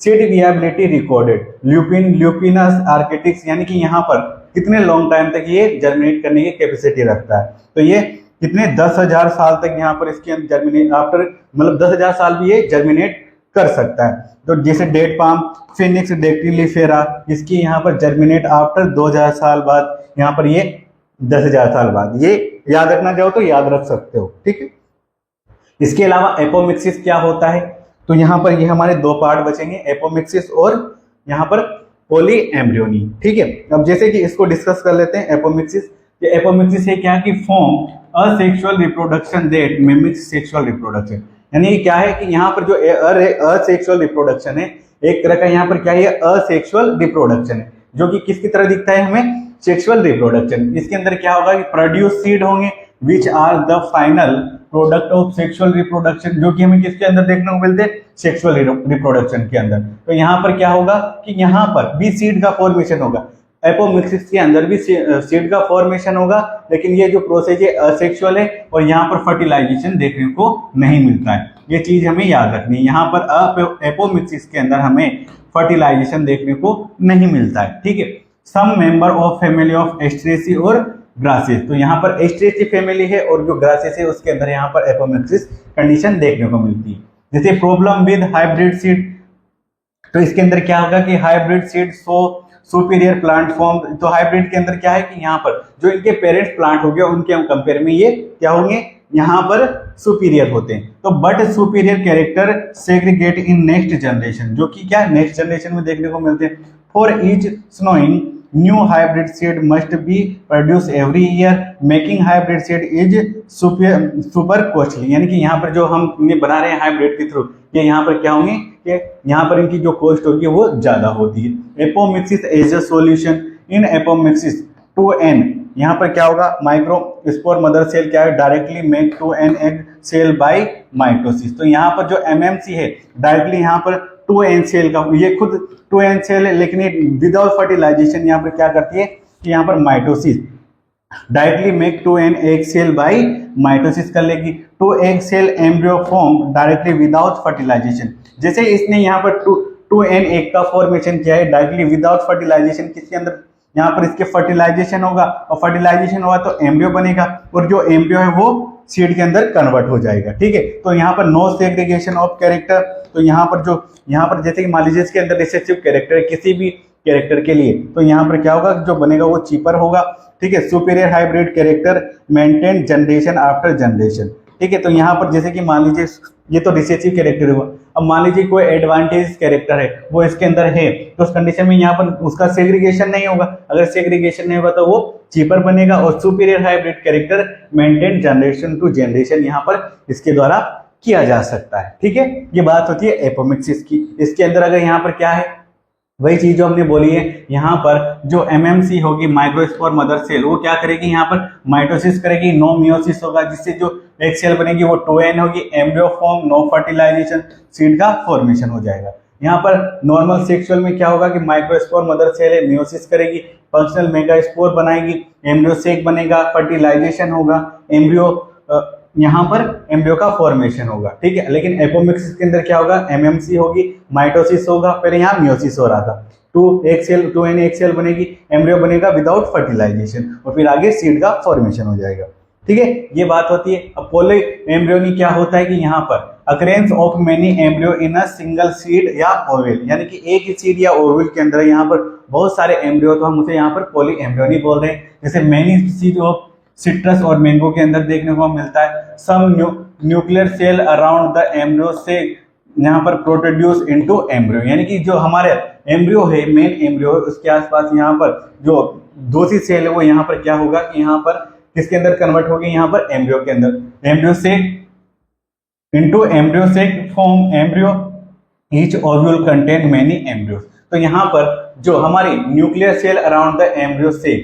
seed viability recorded lupinus arcticus, यानी कि यहाँ पर कितने लॉन्ग टाइम तक ये जर्मिनेट करने की कैपेसिटी रखता है, तो ये कितने 10,000 साल तक यहाँ पर इसके अंदर जर्मिनेट आफ्टर, मतलब 10,000 साल भी ये जर्मिनेट कर सकता है। तो जैसे डेट पाम फिनिक्स डेक्टिलिफेरा, इसकी यहाँ पर जर्मिनेट आफ्टर 2000 साल बाद, यहाँ पर ये 10,000 साल बाद, ये याद रखना चाहो तो याद रख सकते हो, ठीक है। इसके अलावा एपोमिक्सिस क्या होता है, तो यहाँ पर ये हमारे दो पार्ट बचेंगे, एपोमिक्सिस और यहाँ पर पॉली एम्ब्रियोनी, ठीक है। अब जैसे कि इसको डिस्कस कर लेते हैं। एपोमिक्सिस, ये एपोमिक्सिस है क्या कि form asexual reproduction that mimics sexual reproduction, यानी क्या है कि यहाँ पर जो असेक्सुअल रिप्रोडक्शन है, एक तरह का यहाँ पर क्या है, असेक्सुअल रिप्रोडक्शन है, जो कि किसकी तरह दिखता है हमें, सेक्सुअल रिप्रोडक्शन। इसके अंदर क्या होगा कि प्रोड्यूस सीड होंगे which are the final product of sexual reproduction, जो कि हमें किसके अंदर देखने को मिलते हैं, सेक्सुअल रिप्रोडक्शन के अंदर। तो यहाँ पर क्या होगा कि यहाँ पर भी सीड का फॉर्मेशन होगा, एपोमिक्सिस के अंदर भी सीड का फॉर्मेशन होगा, लेकिन ये जो प्रोसेस है असेक्सुअल है और यहाँ पर फर्टिलाइजेशन देखने को नहीं मिलता है। ये चीज हमें याद रखनी है, यहाँ पर एपोमिक्सिस के अंदर हमें फर्टिलाइजेशन देखने को नहीं मिलता है, ठीक है। सम मेंबर ऑफ फैमिली ऑफ एस्ट्रेसी और ग्रासेस, तो यहाँ पर एस्ट्रेसी फैमिली है और जो ग्रासेस है उसके अंदर यहाँ पर एपोमिक्सिस कंडीशन देखने को मिलती है। जैसे प्रॉब्लम विद हाइब्रिड सीड, तो इसके अंदर क्या होगा कि hybrid seed superior plant form, तो हाइब्रिड के अंदर क्या है कि यहाँ पर जो इनके पेरेंट्स प्लांट हो गए उनके हम कंपेयर में ये क्या होंगे, यहाँ पर सुपीरियर होते हैं। तो but superior character segregate in next generation, जो कि क्या नेक्स्ट जनरेशन में देखने को मिलते हैं। For each snowing new hybrid seed must be produce every year, making hybrid seed is super costly, यानी कि यहाँ पर जो हम इन्हें बना रहे हैं हाइब्रिड के थ्रू, ये यहाँ पर क्या होंगे कि यहाँ पर इनकी जो कॉस्ट होगी वो ज्यादा होती है। Apomixis as a solution, in apomixis 2n, यहाँ पर क्या होगा, माइक्रोस्पोर मदर सेल क्या है, directly make 2n egg cell by mitosis, तो यहाँ पर जो MMC है डायरेक्टली यहाँ पर 2n सेल का, ये खुद 2n सेल है लेकिन ये विदाउट फर्टिलाइजेशन यहाँ पर क्या करती है कि यहाँ पर mitosis directly make 2n egg cell by mitosis कर लेगी। 2 egg cell embryo form directly without fertilization, जैसे इसने यहाँ पर 2n एग का फॉर्मेशन किया है डायरेक्टली विदाउट फर्टिलाइजेशन, किसके अंदर, यहाँ पर इसके फर्टिलाइजेशन होगा और फर्टिलाइजेशन होगा तो एम्ब्रियो बनेगा और जो एम्ब्रियो है वो सीड के अंदर कन्वर्ट हो जाएगा, ठीक है। तो यहाँ पर नो सेग्रीगेशन ऑफ कैरेक्टर, तो यहाँ पर जैसे कि मान लीजिए इसके अंदर रिसेसिव कैरेक्टर है किसी भी कैरेक्टर के लिए, तो यहाँ पर क्या होगा, जो बनेगा वो चीपर होगा, ठीक है। Superior hybrid character maintain generation after generation, ठीक है। तो यहाँ पर जैसे कि मान लीजिए ये तो रिसेसिव कैरेक्टर हुआ, अब मान लीजिए कोई एडवांटेज कैरेक्टर है वो इसके अंदर है, तो उस कंडीशन में यहाँ पर उसका सेग्रीगेशन नहीं होगा। अगर सेग्रीगेशन नहीं होगा तो वो चीपर बनेगा और superior hybrid character maintain generation to generation यहाँ पर इसके द्वारा किया जा सकता है। ठीक है, ये बात होती है एपोमिक्सिस की। इसके अंदर अगर यहाँ पर क्या है, वही चीज जो हमने बोली है, यहाँ पर जो एमएमसी होगी माइक्रोस्पोर मदर सेल, वो क्या करेगी, यहाँ पर माइटोसिस करेगी, नो मियोसिस होगा, जिससे जो एक सेल बनेगी वो 2n होगी, embryo form, no fertilization, seed का फॉर्मेशन हो जाएगा। यहाँ पर नॉर्मल सेक्सुअल में क्या होगा कि माइक्रोस्पोर मदर सेल है, मियोसिस करेगी, फंक्शनल मेगास्पोर बनाएगी, एम्ब्रियो सेक बनेगा, फर्टिलाइजेशन होगा, एम्ब्रियो यहाँ पर एम्ब्रियो का फॉर्मेशन होगा। ठीक है, लेकिन एपोमिक्सिस के अंदर क्या होगा, एमएमसी होगी, माइटोसिस होगा, पहले यहाँ मियोसिस हो रहा था, 2n एक सेल बनेगी, एम्ब्रियो बनेगा विदाउट फर्टिलाइजेशन और फिर आगे सीड का फॉर्मेशन हो जाएगा। ठीक है, ये बात होती है। अब पॉली एम्ब्रियोनी क्या होता है कि यहाँ पर occurrence of many embryo in a single seed या ओवल, यानी कि एक ही सीड या ओवल के अंदर यहाँ पर बहुत सारे एम्ब्रियो, तो हम उसे यहाँ पर पॉली एम्ब्रियोनी बोल रहे हैं। जैसे मेनी सीड ऑफ सिट्रस और मैंगो के अंदर देखने को मिलता है। Some nuclear cell around the embryo से यहाँ पर प्रोड्यूस इनटू एम्ब्रियो, यानी कि जो हमारे एम्ब्रियो है, मेन एम्ब्रियो, उसके आसपास यहाँ पर जो दूसरी सेल है वो यहाँ पर क्या होगा कि यहाँ पर किसके अंदर कन्वर्ट होगी, यहाँ पर एम्ब्रियो के अंदर, embryo sac into embryo sac form embryo, each ovule contain many embryo. तो यहाँ पर जो हमारी nuclear cell around the embryo sac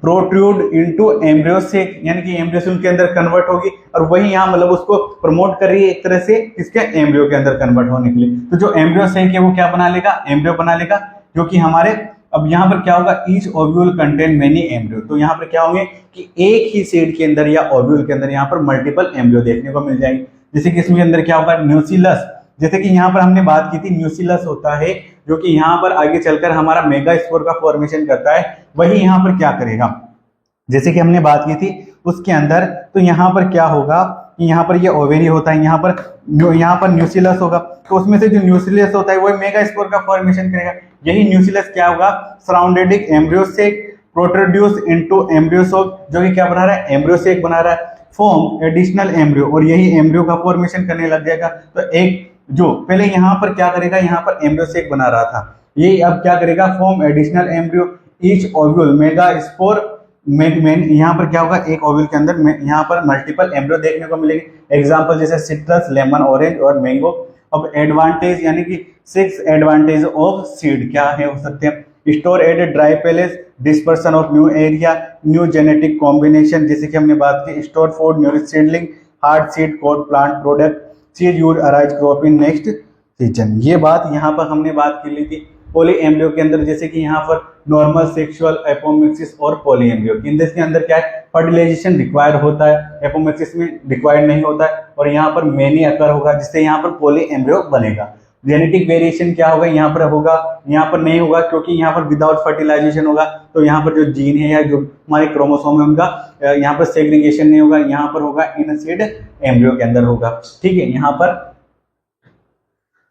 protrude into embryo sac, यानी कि एम्ब्रियो से उनके अंदर कन्वर्ट होगी और वही यहाँ मतलब उसको प्रमोट कर रही है एक तरह से इसके एम्ब्रियो के अंदर कन्वर्ट होने के लिए। तो जो एम्ब्रियो से है वो क्या बना लेगा, एम्ब्रियो बना लेगा, जो कि हमारे अब यहाँ पर क्या होगा, each ovule contain many embryo. तो यहाँ पर क्या होंगे कि एक ही सीड के अंदर या ओव्यूल के अंदर यहाँ पर मल्टीपल एम्ब्रियो देखने को मिल जाएंगे। जैसे कि इसमें अंदर क्या होगा, न्यूसिलस, जैसे कि यहाँ पर हमने बात की थी, न्यूसिलस होता है जो कि यहाँ पर आगे चलकर हमारा मेगास्पोर का फॉर्मेशन करता है। वही यहाँ पर क्या करेगा, जैसे कि हमने बात की थी उसके अंदर, तो यहाँ पर क्या होगा कि यहाँ पर ये ओवेरी होता है, यहाँ पर न्यूसिलस होगा, तो उसमें से जो न्यूसिलस होता है वो मेगास्पोर का फॉर्मेशन करेगा। यही न्यूसिलस क्या होगा, सराउंडेड एम्ब्रियो से प्रोट्रोड्यूस इनटू एम्ब्रियो सोक, जो कि क्या बना रहा है, एम्ब्रियो सेक बना रहा है, फॉर्म एडिशनल एम्ब्रियो, और यही एम्ब्रियो का फॉर्मेशन करने लग जाएगा। तो एक जो पहले यहाँ पर क्या करेगा, यहाँ पर एम्ब्रियो सेक बना रहा था, ये अब क्या करेगा, form additional embryo, each ovule megaspore, यहाँ पर क्या होगा, एक ओव्यूल के अंदर यहाँ पर मल्टीपल एम्ब्रियो देखने को मिलेंगे। एग्जांपल जैसे सिट्रस, लेमन, ऑरेंज और मैंगो। अब एडवांटेज, यानी कि 6 एडवांटेज ऑफ सीड क्या है हो सकते हैं, store at dry palace, dispersion of new area, new genetic combination, जैसे कि हमने बात की, store food, nourish seedling, hard seed, coat plant product, seed use arise crop in next season. ये बात यहाँ पर हमने बात की ली थी पॉली एम्ब्रियो के अंदर, जैसे कि यहाँ पर नॉर्मल सेक्सुअल, एपोमिक्सिस और पॉली एम्ब्रियो। इसके अंदर क्या है, फर्टिलाइजेशन रिक्वायर्ड होता है, एपोमिक्सिस में रिक्वायर्ड नहीं होता है, और यहाँ पर मेनी अकर होगा जिससे यहाँ पर पॉली एम्ब्रियो बनेगा। जेनेटिक वेरिएशन क्या होगा, यहाँ पर होगा, यहाँ पर नहीं होगा, क्योंकि यहाँ पर विदाउट फर्टिलाइजेशन होगा, तो यहाँ पर जो जीन है या जो हमारे क्रोमोसोम है उनका यहाँ पर सेग्रीगेशन नहीं होगा, यहाँ पर होगा इन सीड एम्ब्रियो के अंदर होगा। ठीक है, यहाँ पर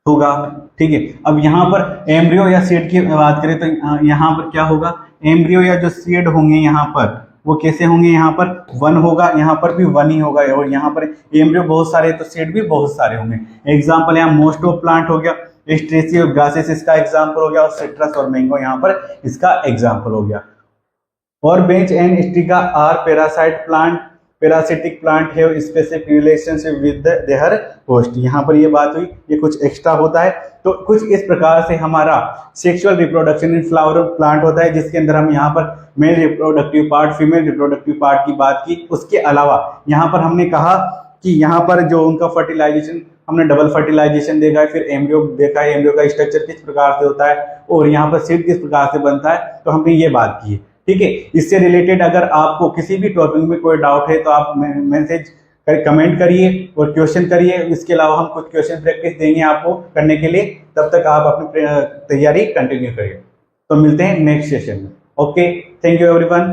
होगा। ठीक है, अब यहाँ पर एम्ब्रियो या सीड की बात करें तो यहाँ पर क्या होगा, एम्ब्रियो या जो सीड होंगे यहाँ पर वो कैसे होंगे, यहाँ पर 1 होगा, यहाँ पर भी 1 ही होगा, और यहाँ पर एम्ब्रियो बहुत सारे तो सीड भी बहुत सारे होंगे। एग्जाम्पल यहाँ मोस्ट ऑफ प्लांट हो गया, स्ट्रेसी और ग्रासेस इसका एग्जाम्पल हो गया, और सिट्रस और मैंगो यहाँ पर इसका एग्जाम्पल हो गया। और बेंच एंड स्टिका are parasite plant, parasitic plant है specific relationship with their host. यहाँ पर ये बात हुई, ये कुछ एक्स्ट्रा होता है। तो कुछ इस प्रकार से हमारा sexual reproduction in flower plant होता है, जिसके अंदर हम यहाँ पर male reproductive part, female reproductive part की बात की। उसके अलावा यहाँ पर हमने कहा कि यहाँ पर जो उनका फर्टिलाइजेशन, हमने डबल फर्टिलाइजेशन देखा है, फिर एम्ब्रियो देखा है, एम्ब्रियो का स्ट्रक्चर किस प्रकार से होता है और यहाँ पर सीड किस प्रकार से बनता है, तो हमने ये बात की है। ठीक है, इससे रिलेटेड अगर आपको किसी भी टॉपिक में कोई डाउट है तो आप मैसेज कमेंट करिए और क्वेश्चन करिए। इसके अलावा हम कुछ क्वेश्चन प्रैक्टिस देंगे आपको करने के लिए, तब तक आप अपनी तैयारी कंटिन्यू करिए। तो मिलते हैं नेक्स्ट सेशन में। Okay, thank you everyone.